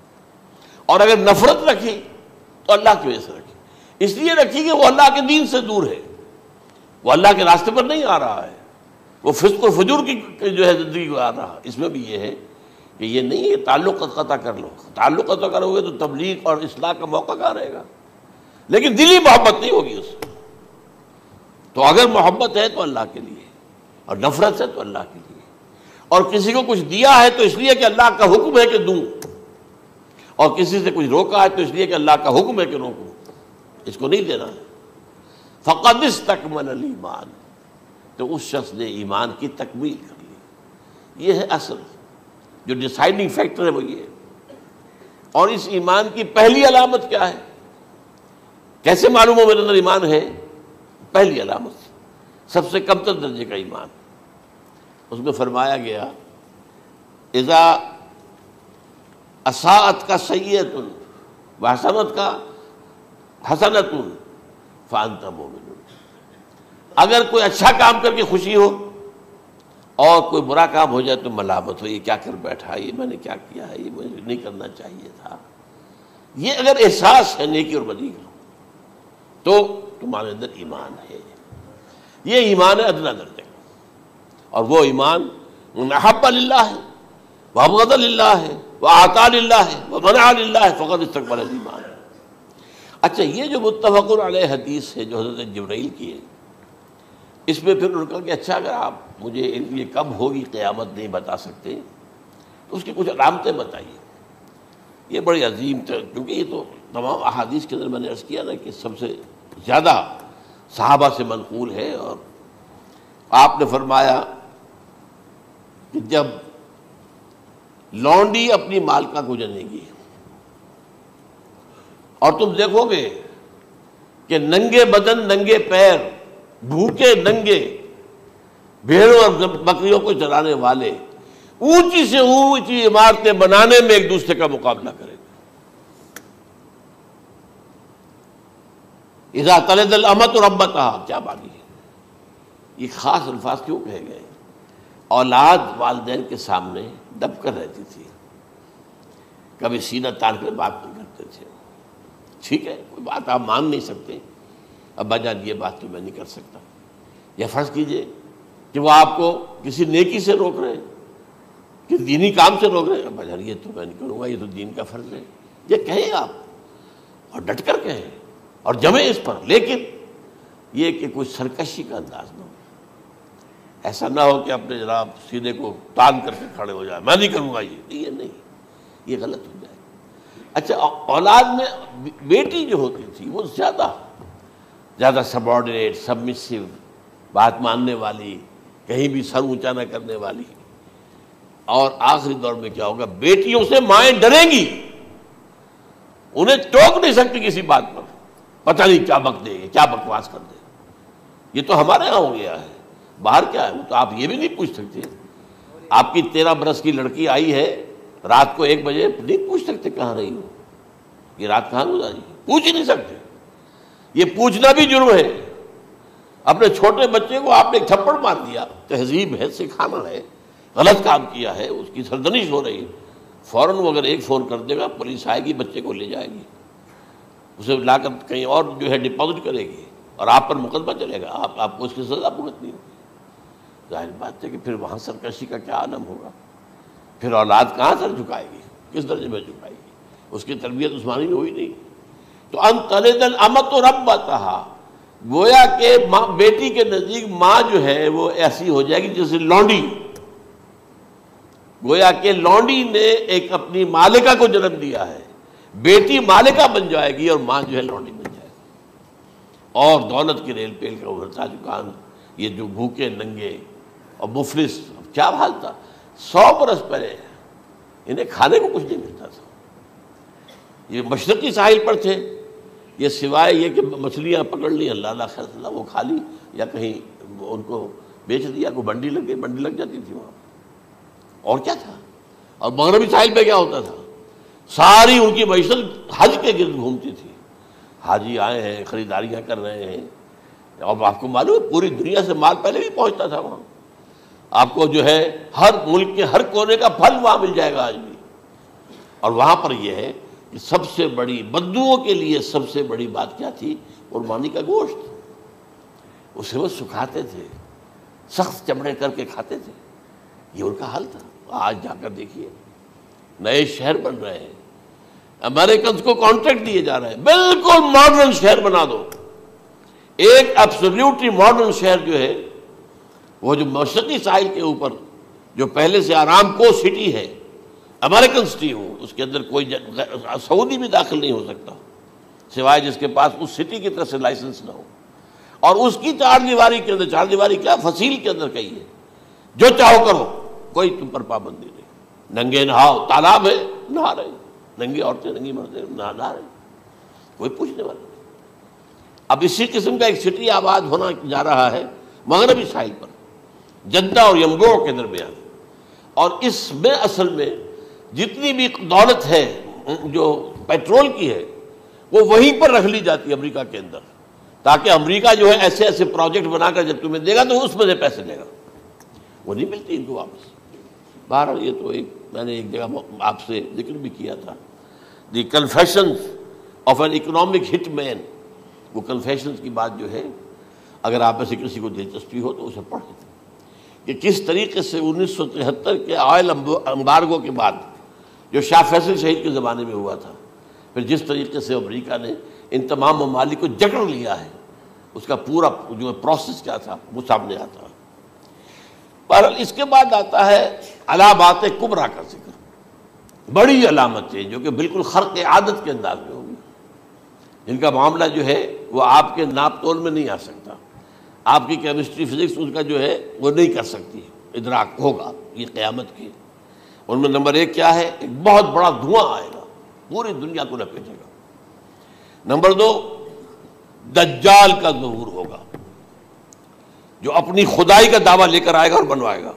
اور اگر نفرت رکھی تو اللہ کی وجہ سے رکھی، اس لیے رکھی کہ وہ اللہ کے دین سے دور ہے، وہ اللہ کے راستے پر نہیں آ رہا ہے، وہ فسق و فجور کی جو ہے زندگی کو آ رہا۔ اس میں بھی یہ ہے کہ یہ نہیں ہے تعلق قطع کر لو، تعلق قطع کرو گے تو تبلیغ اور اصلاح کا موقع کہاں رہے گا، لیکن دلی محبت نہیں ہوگی اس سے۔ تو اگر محبت ہے تو اللہ کے لیے، اور نفرت ہے تو اللہ کے لیے، اور کسی کو کچھ دیا ہے تو اس لیے کہ اللہ کا حکم ہے کہ دوں، اور کسی سے کچھ روکا ہے تو اس لیے کہ اللہ کا حکم ہے کہ روکوں، اس کو نہیں دینا ہے۔ فقد استکمل الایمان، تو اس شخص نے ایمان کی تکمیل کر لی۔ یہ ہے اصل جو ڈیسائیڈنگ فیکٹر ہے، وہ یہ ہے۔ اور اس ایمان کی پہلی علامت کیا ہے؟ کیسے معلوم ہو میرے اندر ایمان ہے؟ پہلی علامت سب سے کم تر درجے کا ایمان، اس میں فرمایا گیا اذا اساءت کا سیئۃ وحسنت کا حسنۃ فانت مومن، اگر کوئی اچھا کام کر کے خوشی ہو اور کوئی برا کام ہو جائے تو ملامت ہو، یہ کیا کر بیٹھا، یہ میں نے کیا کیا ہے، یہ مجھے نہیں کرنا چاہیے تھا، یہ اگر احساس ہے نیکی اور بدی کا تو تمہارے اندر ایمان ہے۔ یہ ایمان ہے ادنا درجے کا، اور وہ ایمان من احب للہ ہے وابغض للہ ہے واعطى للہ ہے ومنع للہ ہے فقد استکمل الایمان۔ اچھا، یہ جو متفق علیہ حدیث ہے جو حضرت جبرائیل کی ہے، اس میں پھر انہوں نے کہا کہ اچھا اگر آپ مجھے یہ کب ہوگی قیامت نہیں بتا سکتے تو اس کی کچھ علامتیں بتائیے۔ یہ بڑی عظیم کیونکہ یہ تو تمام احادیث کے اندر میں نے عرض کیا نا کہ سب سے زیادہ صحابہ سے منقول ہے، اور آپ نے فرمایا کہ جب لونڈی اپنی مالکہ کو جنے گی اور تم دیکھو گے کہ ننگے بدن ننگے پیر بھوکے ننگے بھیڑوں اور بکریوں کو چرانے والے اونچی سے اونچی عمارتیں بنانے میں ایک دوسرے کا مقابلہ کریں گے۔ اذا تلد الامۃ ربتها، کیا بات ہے، یہ خاص الفاظ کیوں کہے گئے؟ اولاد والدین کے سامنے دب کر رہتی تھی، کبھی سینہ تان کر بات نہیں کرتے تھے، ٹھیک ہے کوئی بات آپ مان نہیں سکتے، ابا جان یہ بات تو میں نہیں کر سکتا، یا فرض کیجئے کہ وہ آپ کو کسی نیکی سے روک رہے ہیں، کہ دینی کام سے روک رہے ہیں، ابا جان یہ تو میں نہیں کروں گا، یہ تو دین کا فرض ہے، یہ کہیں آپ، اور ڈٹ کر کہیں اور جمیں اس پر، لیکن یہ کہ کوئی سرکشی کا انداز نہ ہو، ایسا نہ ہو کہ اپنے جناب سینے کو تان کر کے کھڑے ہو جائے، میں نہیں کروں گا، یہ نہیں، یہ غلط ہو جائے۔ اچھا، اولاد میں بیٹی جو ہوتی تھی وہ زیادہ سبارڈینیٹ، سبمسیو، بات ماننے والی، کہیں بھی سر اونچا نہ کرنے والی، اور آخری دور میں کیا ہوگا، بیٹیوں سے مائیں ڈریں گی، انہیں ٹوک نہیں سکتی کسی بات پر، پتہ نہیں کیا بک دے، کیا بکواس کر دے۔ یہ تو ہمارے ہاں ہو گیا ہے، باہر کیا ہے وہ تو آپ یہ بھی نہیں پوچھ سکتے۔ آپ کی 13 برس کی لڑکی آئی ہے رات کو 1 بجے، نہیں پوچھ سکتے کہاں رہی ہو، یہ رات کہاں گزاری، پوچھ ہی نہیں سکتے، یہ پوچھنا بھی جرم ہے۔ اپنے چھوٹے بچے کو آپ نے ایک تھپڑ مار دیا، تہذیب ہے، سکھانا ہے، غلط کام کیا ہے، اس کی سرزنش ہو رہی ہے، فوراً وہ اگر ایک فون کر دے گا پولیس آئے گی، بچے کو لے جائے گی، اسے لا کر کہیں اور جو ہے ڈپازٹ کرے گی، اور آپ پر مقدمہ چلے گا، آپ کو اس کی سزا بھگتنی ہوگی۔ ظاہر بات ہے کہ پھر وہاں سرکشی کا کیا عالم ہوگا، پھر اولاد کہاں سر جھکائے گی، کس درجے میں جھکائے گی، اس کی تربیت عثمانی میں ہوئی نہیں۔ تو ان تلد الامۃ ربتها، گویا کہ بیٹی کے نزدیک ماں جو ہے وہ ایسی ہو جائے گی جیسے لونڈی، گویا کہ لونڈی نے ایک اپنی مالکہ کو جنم دیا ہے، بیٹی مالکہ بن جائے گی اور ماں جو ہے لونڈی بن جائے گی، اور دولت کی ریل پیل کا ابھرتا دکان، یہ جو بھوکے ننگے اور مفلس، کیا حال تھا 100 برس پہلے، انہیں کھانے کو کچھ نہیں ملتا تھا۔ یہ مشرقی ساحل پر تھے، یہ سوائے یہ کہ مچھلیاں پکڑ لی، اللہ خیر اللہ وہ کھا لی، یا کہیں ان کو بیچ دیا، کوئی بنڈی لگ گئی، بنڈی لگ جاتی تھی وہاں، اور کیا تھا۔ اور مغربی ساحل پہ کیا ہوتا تھا، ساری ان کی معیشت حج کے گرد گھومتی تھی، حاجی آئے ہیں، خریداریاں کر رہے ہیں، اور آپ کو معلوم ہے پوری دنیا سے مال پہلے بھی پہنچتا تھا وہاں، آپ کو جو ہے ہر ملک کے ہر کونے کا پھل وہاں مل جائے گا آج بھی۔ اور وہاں پر یہ ہے کہ سب سے بڑی بدوؤں کے لیے سب سے بڑی بات کیا تھی، قربانی کا گوشت، اسے وہ سکھاتے تھے، سخت چمڑے کر کے کھاتے تھے، یہ ان کا حل تھا۔ آج جا کر دیکھیے نئے شہر بن رہے ہیں، امریکنز کو کانٹریکٹ دیے جا رہے ہیں، بالکل ماڈرن شہر بنا دو، ایک ایبسلیوٹلی ماڈرن شہر جو ہے، وہ جو مشرقی ساحل کے اوپر جو پہلے سے آرام کو سٹی ہے، امریکن سٹی ہو، اس کے اندر کوئی سعودی بھی داخل نہیں ہو سکتا سوائے جس کے پاس اس سٹی کی طرف سے لائسنس نہ ہو، اور اس کی چار دیواری کے اندر، چار دیواری کیا فصیل کے اندر کہی ہے، جو چاہو کرو، کوئی تم پر پابندی نہیں، ننگے نہاؤ، تالاب ہے نہا رہے، ننگی عورتیں ننگی مردیں نہا رہے، کوئی پوچھنے والا نہیں۔ اب اسی قسم کا ایک سٹی آباد ہونا جا رہا ہے مغربی ساحل پر، جدہ اور ینبوع کے درمیان، اور اس میں اصل میں جتنی بھی دولت ہے جو پیٹرول کی ہے وہ وہیں پر رکھ لی جاتی ہے امریکہ کے اندر، تاکہ امریکہ جو ہے ایسے ایسے پروجیکٹ بنا کر جب تمہیں دے گا تو اس میں سے پیسے دے گا، وہ نہیں ملتی ان کو واپس۔ بہرحال یہ تو ایک میں نے ایک جگہ آپ سے ذکر بھی کیا تھا، دی کنفیشنز آف این اکنامک ہٹ مین، وہ کنفیشنز کی بات جو ہے اگر آپ میں سے کسی کو دلچسپی ہو تو اسے پڑھیں، کہ کس طریقے سے 1973 کے آئل امبارگو کے بعد جو شاہ فیصل شہید کے زمانے میں ہوا تھا، پھر جس طریقے سے امریکہ نے ان تمام ممالک کو جکڑ لیا ہے، اس کا پورا جو پروسیس کیا تھا وہ سامنے آتا ہے۔ پر اس کے بعد آتا ہے علامات کبریٰ کا ذکر، بڑی علامتیں جو کہ بالکل خرق عادت کے انداز میں ہوگی، جن کا معاملہ جو ہے وہ آپ کے ناپ تول میں نہیں آ سکتا، آپ کی کیمسٹری فزکس اس کا جو ہے وہ نہیں کر سکتی، ادراک ہوگا یہ قیامت کی۔ ان میں نمبر 1 کیا ہے، ایک بہت بڑا دھواں آئے گا، پوری دنیا کو لپیٹے گا۔ نمبر 2 دجال کا ظہور ہوگا، جو اپنی خدائی کا دعویٰ لے کر آئے گا اور بنوائے گا،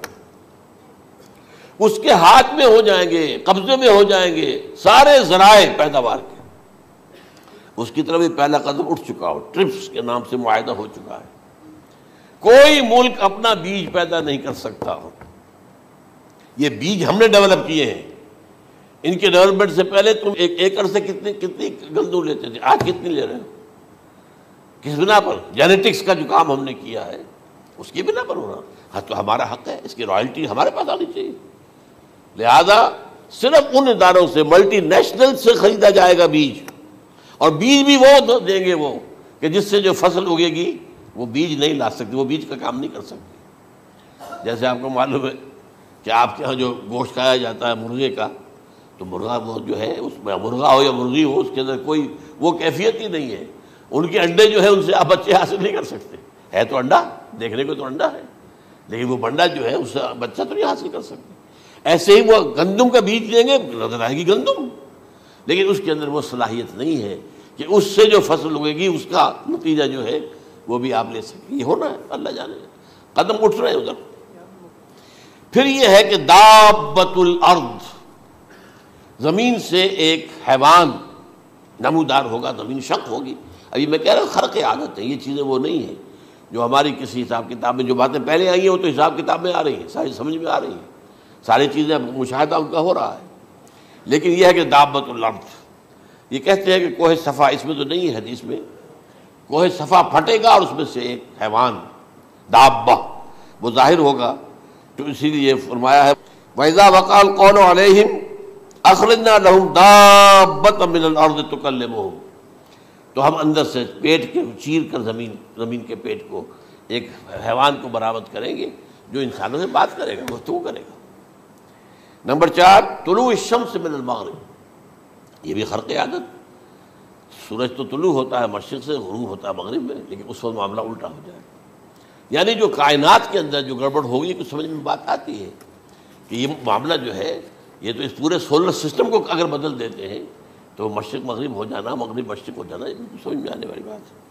اس کے ہاتھ میں ہو جائیں گے، قبضے میں ہو جائیں گے سارے ذرائع پیداوار کے، اس کی طرف بھی پہلا قدم اٹھ چکا ہو، ٹرپس کے نام سے معاہدہ ہو چکا ہے، کوئی ملک اپنا بیج پیدا نہیں کر سکتا ہو، یہ بیج ہم نے ڈیولپ کیے ہیں، ان کے ڈیولپمنٹ سے پہلے تم ایک ایکڑ سے کتنی گندم لیتے تھے، آج کتنی لے رہے ہو، کس بنا پر؟ جینیٹکس کا جو کام ہم نے کیا ہے اس کی بنا پر ہونا، ہاں تو ہمارا حق ہے، اس کی رائلٹی ہمارے پاس آنی چاہیے، لہذا صرف ان اداروں سے، ملٹی نیشنل سے خریدا جائے گا بیج، اور بیج بھی وہ دیں گے وہ کہ جس سے جو فصل اگے گی وہ بیج نہیں لا سکتے، وہ بیج کا کام نہیں کر سکتے۔ جیسے آپ کو معلوم ہے کہ آپ کے ہاں جو گوشت کھایا جاتا ہے مرغے کا، تو مرغا وہ جو ہے اس میں مرغا ہو یا مرغی ہو، اس کے اندر کوئی وہ کیفیت ہی نہیں ہے، ان کے انڈے جو ہے ان سے آپ بچے حاصل نہیں کر سکتے، ہے تو انڈا، دیکھنے کو تو انڈا ہے، لیکن وہ بنڈا جو ہے اس سے بچہ تو نہیں حاصل کر سکتے۔ ایسے ہی وہ گندم کا بیج دیں گے، نظر آئے گی گندم، لیکن اس کے اندر وہ صلاحیت نہیں ہے کہ اس سے جو فصل اگے گی اس کا نتیجہ جو ہے وہ بھی آپ لے سکیں، یہ ہونا ہے، اللہ جانے، قدم اٹھ رہے ہیں ادھر۔ پھر یہ ہے کہ دابۃ الارض، زمین سے ایک حیوان نمودار ہوگا، زمین شق ہوگی۔ ابھی میں کہہ رہا ہوں خرق عادت ہے، یہ چیزیں وہ نہیں ہیں جو ہماری کسی حساب کتاب میں جو باتیں پہلے آئی ہیں وہ تو حساب کتاب میں آ رہی ہیں، ساری سمجھ میں آ رہی ہیں، ساری چیزیں مشاہدہ ان کا ہو رہا ہے، لیکن یہ ہے کہ دابۃ الارض، یہ کہتے ہیں کہ کوہ صفا، اس میں تو نہیں ہے حدیث میں، کوہ صفا پھٹے گا اور اس میں سے ایک حیوان دابہ وہ ظاہر ہوگا، تو اسی لیے فرمایا ہے وَإِذَا وَقَعَ الْقَوْلُ عَلَيْهِمْ أَخْرَجْنَا لَهُمْ دَابَّةً مِّنَ الْأَرْضِ تُكَلِّمُهُمْ، تو ہم اندر سے پیٹ کے چیر کر زمین کے پیٹ کو ایک حیوان کو برآمد کریں گے جو انسانوں سے بات کرے گا، گفتگو کرے گا۔ نمبر 4 طلوع الشمس من المغرب، یہ بھی خرق عادت، سورج تو طلوع ہوتا ہے مشرق سے، غروب ہوتا ہے مغرب میں، لیکن اس وقت معاملہ الٹا ہو جائے، یعنی جو کائنات کے اندر جو گڑبڑ ہوگی کچھ سمجھ میں بات آتی ہے کہ یہ معاملہ جو ہے یہ تو اس پورے سولر سسٹم کو اگر بدل دیتے ہیں تو مشرق مغرب ہو جانا، مغرب مشرق ہو جانا، یہ بالکل سمجھ میں آنے والی بات ہے۔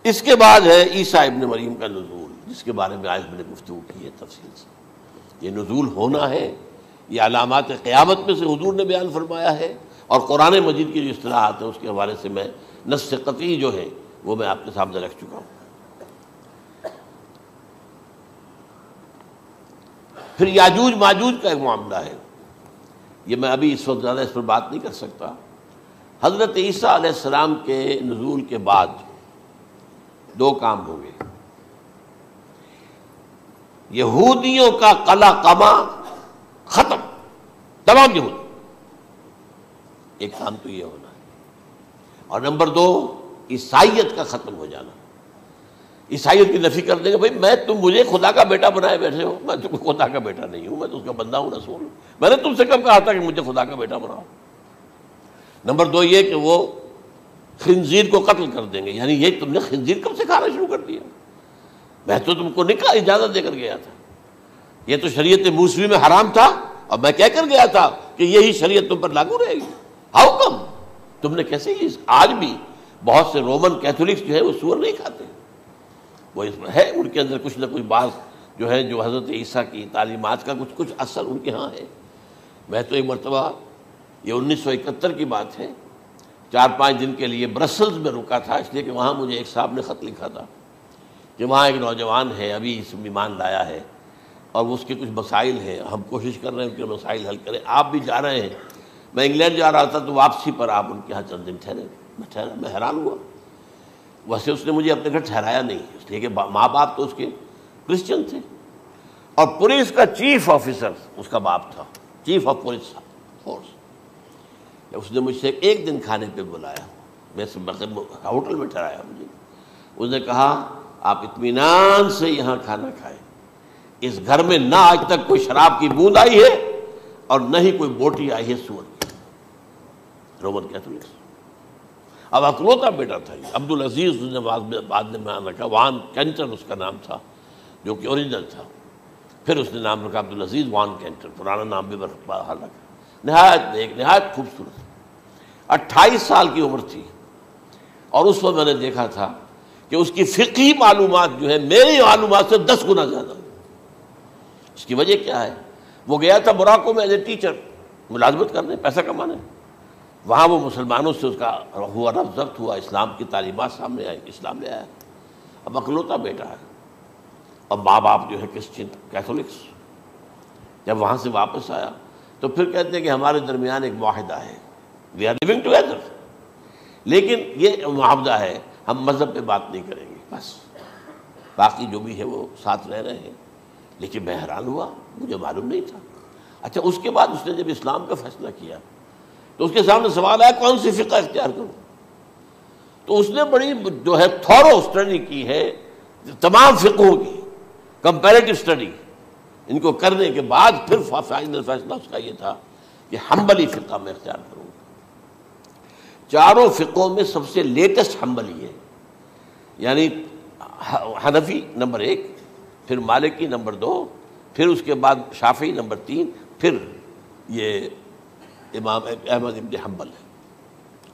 اس کے بعد ہے عیسیٰ ابن مریم کا نزول، جس کے بارے میں آج میں نے گفتگو کی ہے تفصیل سے۔ یہ نزول ہونا ہے، یہ علامات قیامت میں سے حضور نے بیان فرمایا ہے، اور قرآن مجید کی جو اصطلاحات ہیں اس کے حوالے سے میں نص قطعی جو ہے وہ میں آپ کے سامنے رکھ چکا ہوں۔ پھر یاجوج ماجوج کا ایک معاملہ ہے، یہ میں ابھی اس وقت زیادہ اس پر بات نہیں کر سکتا۔ حضرت عیسیٰ علیہ السلام کے نزول کے بعد 2 کام ہوں گے، یہودیوں کا قلع قمع ختم، تمام یہود، ایک کام تو یہ ہونا ہے، اور نمبر 2 عیسائیت کا ختم ہو جانا۔ عیسائیت کی نفی کر دیں گے، بھائی تم مجھے خدا کا بیٹا بنائے بیٹھے ہو، میں تم خدا کا بیٹا نہیں ہوں، میں تو اس کا بندہ ہوں، رسول ہوں، میں نے تم سے کب کہا تھا کہ مجھے خدا کا بیٹا بناؤ۔ نمبر 2 یہ کہ وہ خنزیر کو قتل کر دیں گے، یعنی یہ تم نے خنزیر کب سے کھانا شروع کر دیا؟ میں تو تم کو نکاح اجازت دے کر گیا تھا، یہ تو شریعت موسوی میں حرام تھا، اور میں کہہ کر گیا تھا کہ یہی شریعت تم پر لاگو رہے گی، ہاؤ کم تم نے کیسے یہ؟ آج بھی بہت سے رومن کیتھولکس جو ہے وہ سور نہیں کھاتے، وہ اس میں ہے ان کے اندر کچھ نہ کچھ بات جو ہے جو حضرت عیسیٰ کی تعلیمات کا کچھ اثر ان کے ہاں ہے۔ میں تو ایک مرتبہ، یہ 1971 کی بات ہے، 4-5 دن کے لیے برسلز میں رکا تھا، اس لیے کہ وہاں مجھے ایک صاحب نے خط لکھا تھا کہ وہاں ایک نوجوان ہے، ابھی اس ایمان لایا ہے، اور اس کے کچھ مسائل ہیں، ہم کوشش کر رہے ہیں ان کے مسائل حل کریں، آپ بھی جا رہے ہیں۔ میں انگلینڈ جا رہا تھا تو واپسی پر آپ ان کے یہاں چند دن ٹھہرے، میں حیران ہوا، ویسے اس نے مجھے اپنے گھر ٹھہرایا نہیں، اس لیے کہ ماں باپ تو اس کے کرسچن تھے، اور پولیس کا چیف آفیسر اس کا باپ تھا، چیف آف پولیس فورس۔ اس نے مجھ سے 1 دن کھانے پہ بلایا، ویسے ہوٹل میں ٹھہرایا مجھے، اس نے کہا آپ اطمینان سے یہاں کھانا کھائیں، اس گھر میں نہ آج تک کوئی شراب کی بوند آئی ہے اور نہ ہی کوئی بوٹی آئی ہے سور کی۔ Roman Catholics. اب اکلوتا بیٹا تھا یہ عبدالعزیز، اس نے بعد میں نام رکھا، وان کینٹر اس کا نام تھا جو کہ اوریجنل تھا، پھر اس نے نام رکھا عبدالعزیز وان کینٹر، پرانا نام بھی بحال رکھا۔ نہایت خوبصورت، 28 سال کی عمر تھی، اور اس وقت میں نے دیکھا تھا کہ اس کی فقہی معلومات جو ہے میری معلومات سے 10 گنا زیادہ۔ اس کی وجہ کیا ہے؟ وہ گیا تھا موراکو میں ایز اے ٹیچر ملازمت کرنے، پیسہ کمانے، وہاں وہ مسلمانوں سے اس کا ہوا رفع ضبط ہوا، اسلام کی تعلیمات سامنے آئی، اسلام لے آیا۔ اب اکلوتا بیٹا ہے، اور ماں باپ جو ہے کرسچن کیتھولکس۔ جب وہاں سے واپس آیا تو پھر کہتے ہیں کہ ہمارے درمیان ایک معاہدہ ہے، وی آر لیونگ ٹوگیدر، لیکن یہ معاہدہ ہے ہم مذہب پہ بات نہیں کریں گے، بس باقی جو بھی ہے وہ ساتھ رہ رہے ہیں۔ لیکن میں حیران ہوا، مجھے معلوم نہیں تھا۔ اچھا، اس کے بعد اس نے جب اسلام کا فیصلہ کیا تو اس کے سامنے سوال آیا کون سی فقہ اختیار کروں؟ تو اس نے بڑی جو ہے تھورو اسٹڈی کی ہے تمام فقہوں کی، کمپیریٹو اسٹڈی، ان کو کرنے کے بعد پھر فائنل فیصلہ اس کا یہ تھا کہ حنبلی فقہ میں اختیار کروں۔ 4 فقہوں میں سب سے لیٹسٹ حنبلی ہے، یعنی حنفی نمبر 1، پھر مالکی نمبر 2، پھر اس کے بعد شافعی نمبر 3، پھر یہ امام احمد ابن حنبل ہے۔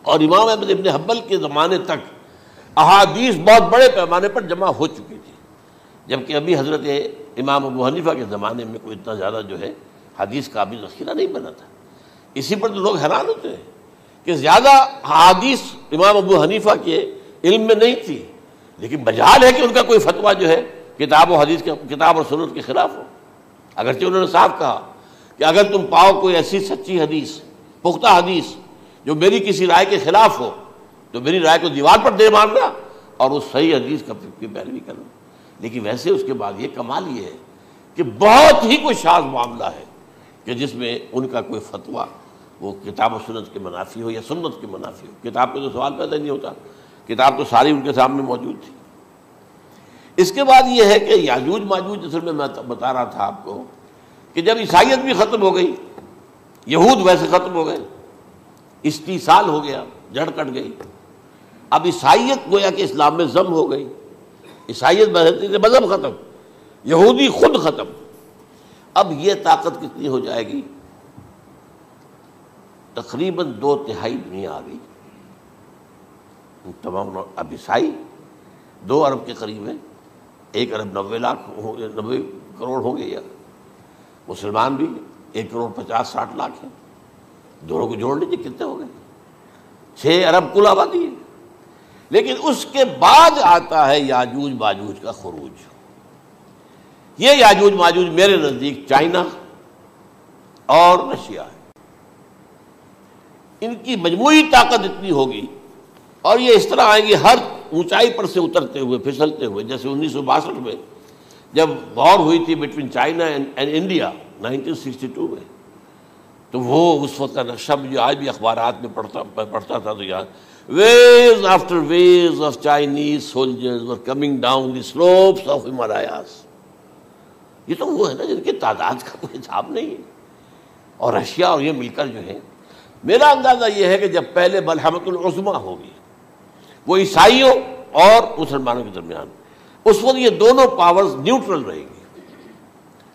اور امام احمد ابن حنبل کے زمانے تک احادیث بہت بڑے پیمانے پر جمع ہو چکی تھی، جبکہ ابھی حضرت امام ابو حنیفہ کے زمانے میں کوئی اتنا زیادہ جو ہے حدیث کا بھی ذخیرہ نہیں بنا تھا۔ اسی پر تو لوگ حیران ہوتے ہیں کہ زیادہ حدیث امام ابو حنیفہ کے علم میں نہیں تھی، لیکن مجال ہے کہ ان کا کوئی فتویٰ جو ہے کتاب و حدیث کے، کتاب اور سنت کے خلاف ہو۔ اگرچہ انہوں نے صاف کہا کہ اگر تم پاؤ کوئی ایسی سچی حدیث، پختہ حدیث جو میری کسی رائے کے خلاف ہو تو میری رائے کو دیوار پر دے مارنا اور اس صحیح حدیث کی پیروی کرنا۔ لیکن ویسے اس کے بعد یہ کمال یہ ہے کہ بہت ہی کوئی شاذ معاملہ ہے کہ جس میں ان کا کوئی فتویٰ وہ کتاب و سنت کے منافی ہو یا سنت کے منافی ہو۔ کتاب پہ تو سوال پیدا نہیں ہوتا، کتاب تو ساری ان کے سامنے موجود تھی۔ اس کے بعد یہ ہے کہ یاجوج ماجوج، اصل میں بتا رہا تھا آپ کو کہ جب عیسائیت بھی ختم ہو گئی، یہود ویسے ختم ہو گئے، استیصال ہو گیا، جڑ کٹ گئی، اب عیسائیت گویا کہ اسلام میں ضم ہو گئی، عیسائیت مذہب ختم، یہودی خود ختم، اب یہ طاقت کتنی ہو جائے گی؟ تقریباً 2/3 دنیا آ گئی، تمام اب عیسائی 2 ارب کے قریب ہیں، 1 ارب 90 کروڑ ہوں گے، یا مسلمان بھی 1 کروڑ 50-60 لاکھ ہیں، دونوں کو جوڑ لیجیے کتنے ہو گئے؟ 6 ارب کل آبادی ہے۔ لیکن اس کے بعد آتا ہے یاجوج ماجوج کا خروج۔ یہ یاجوج ماجوج میرے نزدیک چائنا اور رشیا ہے، ان کی مجموعی طاقت اتنی ہوگی، اور یہ اس طرح آئیں گے ہر اونچائی پر سے اترتے ہوئے، پھسلتے ہوئے، جیسے 1962 میں جب وار ہوئی تھی بٹوین چائنا اینڈ انڈیا 1962 میں، تو وہ اس وقت کا نقشہ مجھے آج بھی اخبارات میں پڑھتا تھا تو یاد، waves after waves of Chinese soldiers were coming down the slopes of Himalayas۔ یہ تو وہ ہے نا جن کی تعداد کا کوئی حساب نہیں ہے، اور رشیا اور یہ مل کر جو ہے، میرا اندازہ یہ ہے کہ جب پہلے ملحمۃ العظمیٰ ہوگی وہ عیسائیوں اور مسلمانوں کے درمیان، اس وقت یہ دونوں پاورز نیوٹرل رہیں گی،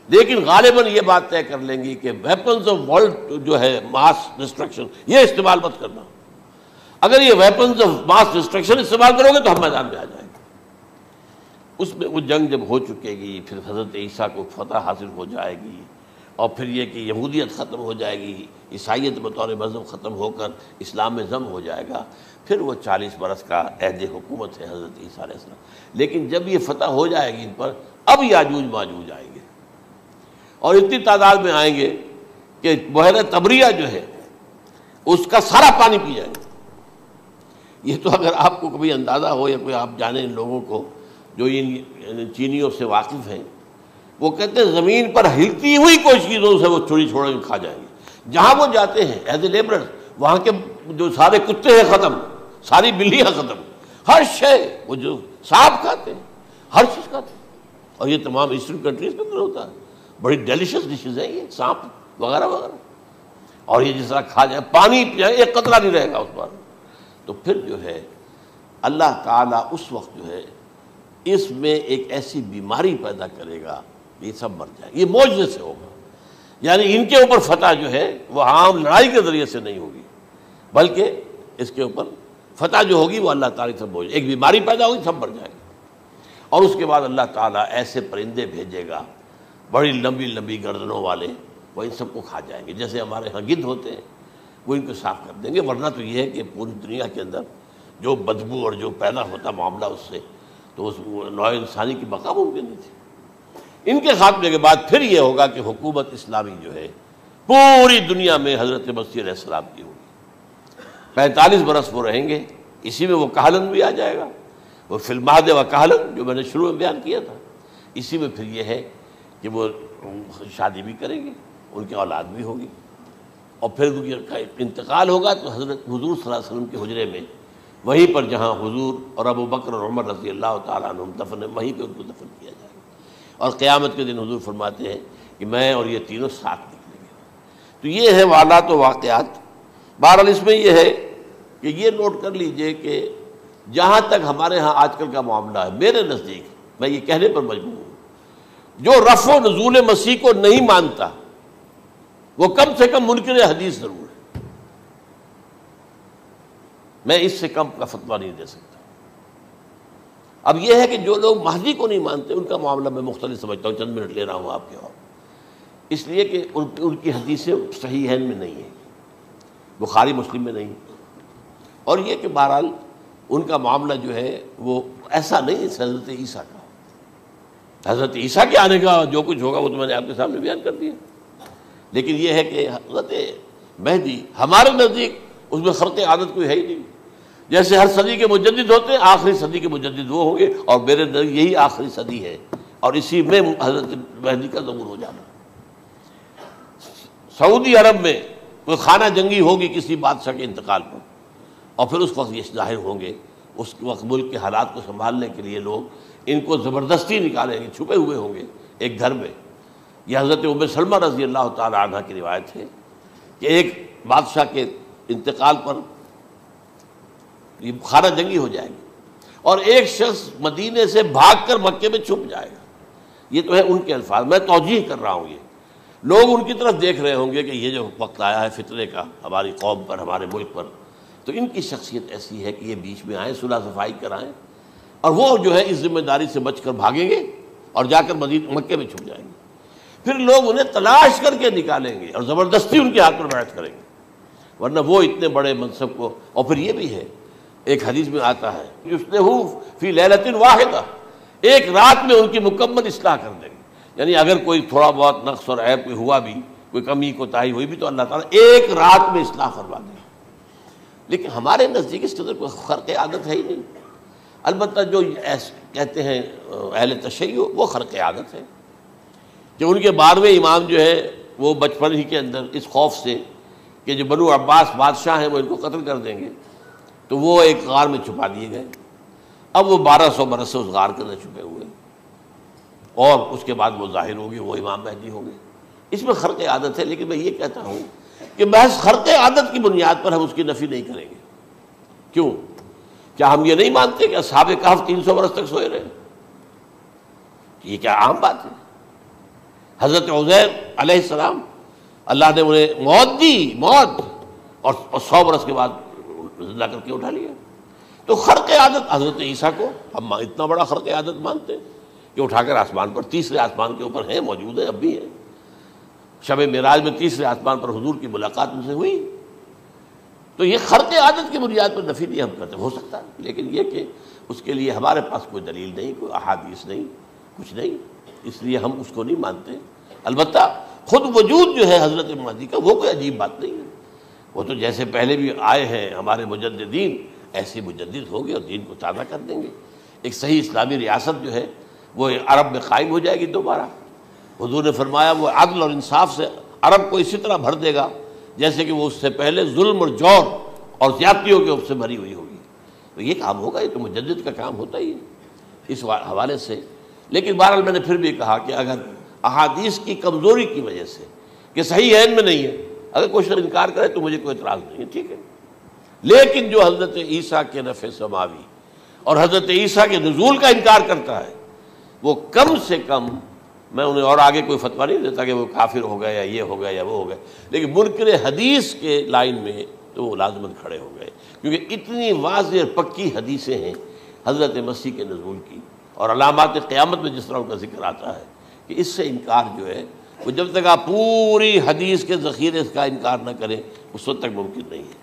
لیکن غالباً یہ بات طے کر لیں گی کہ ویپنز آف ورلڈ جو ہے ماس ڈسٹرکشن، یہ استعمال مت کرنا، اگر یہ ویپنز آف ماس ڈسٹرکشن استعمال کرو گے تو ہم میدان میں آ جائیں گے۔ اس میں وہ جنگ جب ہو چکے گی، پھر حضرت عیسیٰ کو فتح حاصل ہو جائے گی، اور پھر یہ کہ یہودیت ختم ہو جائے گی، عیسائیت بطور مذہب ختم ہو کر اسلام میں ضم ہو جائے گا، پھر وہ 40 برس کا عہد حکومت ہے حضرت عیسیٰ علیہ السلام۔ لیکن جب یہ فتح ہو جائے گی ان پر، اب یاجوج ماجوج آئیں گے، اور اتنی تعداد میں آئیں گے کہ بحیرہ طبریہ جو ہے اس کا سارا پانی پی جائیں گے۔ یہ تو اگر آپ کو کبھی اندازہ ہو، یا کوئی آپ جانیں ان لوگوں کو جو ان چینیوں سے واقف ہیں، وہ کہتے ہیں زمین پر ہلتی ہوئی کوئی چیزوں سے وہ چھوڑی چھوڑ کے کھا جائیں گے، جہاں وہ جاتے ہیں ایز اے لیبرر، وہاں کے جو سارے کتے ہیں ختم، ساری بلیاں ختم، ہر شے، وہ جو سانپ کھاتے ہیں، ہر چیز کھاتے ہیں، اور یہ تمام ایسٹرن کنٹریز کے اندر ہوتا ہے، بڑی ڈیلیشس ڈشز ہیں یہ سانپ وغیرہ وغیرہ، اور یہ جس طرح کھا جائے، پانی پیا ایک قطرہ نہیں رہے گا اس پر۔ تو پھر جو ہے اللہ تعالیٰ اس وقت جو ہے اس میں ایک ایسی بیماری پیدا کرے گا، یہ سب مر جائیں، یہ معجزے سے ہوگا، یعنی ان کے اوپر فتح جو ہے وہ عام لڑائی کے ذریعے سے نہیں ہوگی، بلکہ اس کے اوپر فتح جو ہوگی وہ اللہ تعالیٰ سے بوجھ، ایک بیماری پیدا ہوگی، سب مر جائیں گے، اور اس کے بعد اللہ تعالیٰ ایسے پرندے بھیجے گا بڑی لمبی لمبی گردنوں والے، وہ ان سب کو کھا جائیں گے، جیسے ہمارے ہاں گدھ ہوتے ہیں، وہ ان کو صاف کر دیں گے۔ ورنہ تو یہ ہے کہ پوری دنیا کے اندر جو بدبو اور جو پیدا ہوتا معاملہ اس سے، تو اس نوع انسانی کی بقا ممکن نہیں تھی۔ ان کے خاتمے کے بعد پھر یہ ہوگا کہ حکومت اسلامی جو ہے پوری دنیا میں حضرت مسیح علیہ السلام کی ہوگی، 45 برس وہ رہیں گے، اسی میں وہ کہلن بھی آ جائے گا، وہ فی المہد و کہلن جو میں نے شروع میں بیان کیا تھا، اسی میں پھر یہ ہے کہ وہ شادی بھی کریں گے، ان کی اولاد بھی ہوگی، اور پھر ان کا انتقال ہوگا تو حضرت حضور صلی اللہ علیہ وسلم کے حجرے میں، وہیں پر جہاں حضور اور ابو بکر اور عمر رضی اللہ تعالیٰ عنہم دفن ہیں، وہیں پہ ان کو دفن کیا جائے گا، اور قیامت کے دن حضور فرماتے ہیں کہ میں اور یہ تینوں ساتھ نکلیں گے۔ تو یہ ہے حالات و واقعات۔ بہرحال اس میں یہ ہے کہ یہ نوٹ کر لیجئے کہ جہاں تک ہمارے ہاں آج کل کا معاملہ ہے، میرے نزدیک میں یہ کہنے پر مجبور ہوں، جو رفع و نزول مسیح کو نہیں مانتا وہ کم سے کم منکر حدیث ضرور ہے، میں اس سے کم کا فتویٰ نہیں دے سکتا۔ اب یہ ہے کہ جو لوگ مہدی کو نہیں مانتے ان کا معاملہ میں مختلف سمجھتا ہوں، چند منٹ لے رہا ہوں آپ کے، اور اس لیے کہ ان کی حدیثیں صحیحین میں نہیں ہیں، بخاری مسلم میں نہیں، اور یہ کہ بہرحال ان کا معاملہ جو ہے وہ ایسا نہیں ہے حضرت عیسیٰ کا، حضرت عیسیٰ کے آنے کا جو کچھ ہوگا وہ تو میں نے آپ کے سامنے بیان کر دیا، لیکن یہ ہے کہ حضرت مہدی ہمارے نزدیک اس میں خرق عادت کوئی ہے ہی نہیں، جیسے ہر صدی کے مجدد ہوتے ہیں، آخری صدی کے مجدد وہ ہوں گے، اور میرے نزدیک یہی آخری صدی ہے، اور اسی میں حضرت مہدی کا ظہور ہو جانا۔ سعودی عرب میں کوئی خانہ جنگی ہوگی کسی بادشاہ کے انتقال پر، اور پھر اس وقت یہ ظاہر ہوں گے، اس وقت ملک کے حالات کو سنبھالنے کے لیے لوگ ان کو زبردستی نکالیں گے، چھپے ہوئے ہوں گے ایک گھر میں، یہ حضرت ام سلمہ رضی اللہ تعالی عنہ کی روایت ہے کہ ایک بادشاہ کے انتقال پر یہ خانہ جنگی ہو جائے گی اور ایک شخص مدینے سے بھاگ کر مکے میں چھپ جائے گا. یہ تو ہے ان کے الفاظ، میں توجیہ کر رہا ہوں. یہ لوگ ان کی طرف دیکھ رہے ہوں گے کہ یہ جو وقت آیا ہے فتنے کا ہماری قوم پر، ہمارے ملک پر، تو ان کی شخصیت ایسی ہے کہ یہ بیچ میں آئیں، صلح صفائی کرائیں، اور وہ جو ہے اس ذمہ داری سے بچ کر بھاگیں گے اور جا کر مکے میں چھپ جائیں گے. پھر لوگ انہیں تلاش کر کے نکالیں گے اور زبردستی ان کے ہاتھ پر بیعت کریں گے، ورنہ وہ اتنے بڑے منصب کو. اور پھر یہ بھی ہے، ایک حدیث میں آتا ہے یصلحو فی لیلۃ واحدہ، ایک رات میں ان کی مکمل اصلاح کر دیں گے. یعنی اگر کوئی تھوڑا بہت نقص اور عیب کوئی ہوا بھی، کوئی کمی کوتاہی ہوئی بھی، تو اللہ تعالیٰ ایک رات میں اصلاح کروا دیں. لیکن ہمارے نزدیک اس کے اندر کوئی خرق عادت ہے ہی نہیں. البتہ جو کہتے ہیں اہل تشیع، وہ خرق عادت ہے کہ ان کے 12ویں امام جو ہے وہ بچپن ہی کے اندر اس خوف سے کہ جو بنو عباس بادشاہ ہیں وہ ان کو قتل کر دیں گے، تو وہ ایک غار میں چھپا دیے گئے. اب وہ 1200 برس سے اس غار کے اندر چھپے ہوئے، اور اس کے بعد وہ ظاہر ہوگی، وہ امام مہدی ہوں گے. اس میں خرق عادت ہے، لیکن میں یہ کہتا ہوں کہ محض خرق عادت کی بنیاد پر ہم اس کی نفی نہیں کریں گے. کیوں؟ کیا ہم یہ نہیں مانتے کہ اصحاب کہف 300 برس تک سوئے رہے؟ یہ کیا عام بات ہے؟ حضرت عزیر علیہ السلام اللہ نے انہیں موت دی، موت، اور 100 برس کے بعد زندہ کر کے اٹھا لیا. تو خرق عادت حضرت عیسیٰ کو ہم اتنا بڑا خرق عادت مانتے ہیں کہ اٹھا کر آسمان پر، تیسرے آسمان کے اوپر ہیں، موجود ہیں، اب بھی ہیں. شب معراج میں تیسرے آسمان پر حضور کی ملاقات ان سے ہوئی. تو یہ خرق عادت کی بنیاد پر نفی نہیں ہم کرتے. ہو سکتا ہے، لیکن یہ کہ اس کے لیے ہمارے پاس کوئی دلیل نہیں، کوئی احادیث نہیں، کچھ نہیں، اس لیے ہم اس کو نہیں مانتے. البتہ خود وجود جو ہے حضرت مہدی کا، وہ کوئی عجیب بات نہیں ہے. وہ تو جیسے پہلے بھی آئے ہیں ہمارے مجددین، ایسے مجدد ہوں گے اور دین کو تازہ کر دیں گے. ایک صحیح اسلامی ریاست جو ہے وہ عرب میں قائم ہو جائے گی دوبارہ. حضور نے فرمایا وہ عدل اور انصاف سے عرب کو اسی طرح بھر دے گا جیسے کہ وہ اس سے پہلے ظلم اور جور اور زیادتیوں کے سے بھری ہوئی ہوگی. تو یہ کام ہوگا، یہ تو مجدد کا کام ہوتا ہی ہے اس حوالے سے. لیکن بہرحال میں نے پھر بھی کہا کہ اگر احادیث کی کمزوری کی وجہ سے کہ صحیح عین میں نہیں ہے، اگر کوئی شخص انکار کرے تو مجھے کوئی اعتراض نہیں ہے، ٹھیک ہے. لیکن جو حضرت عیسیٰ کے رفع سماوی اور حضرت عیسیٰ کے نزول کا انکار کرتا ہے، وہ کم سے کم، میں انہیں اور آگے کوئی فتویٰ نہیں دیتا کہ وہ کافر ہو گئے یا یہ ہو گئے یا وہ ہو گئے، لیکن منکر حدیث کے لائن میں تو وہ لازماً کھڑے ہو گئے، کیونکہ اتنی واضح اور پکی حدیثیں ہیں حضرت مسیح کے نزول کی، اور علامات قیامت میں جس طرح ان کا ذکر آتا ہے کہ اس سے انکار جو ہے وہ جب تک آپ پوری حدیث کے ذخیرے کا انکار نہ کریں اس وقت تک ممکن نہیں ہے.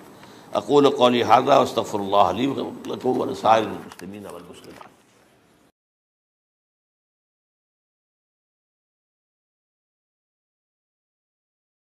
اقول قولی ھذا واستغفر اللہ لی ولکم ولسائر المسلمین والمسلمات.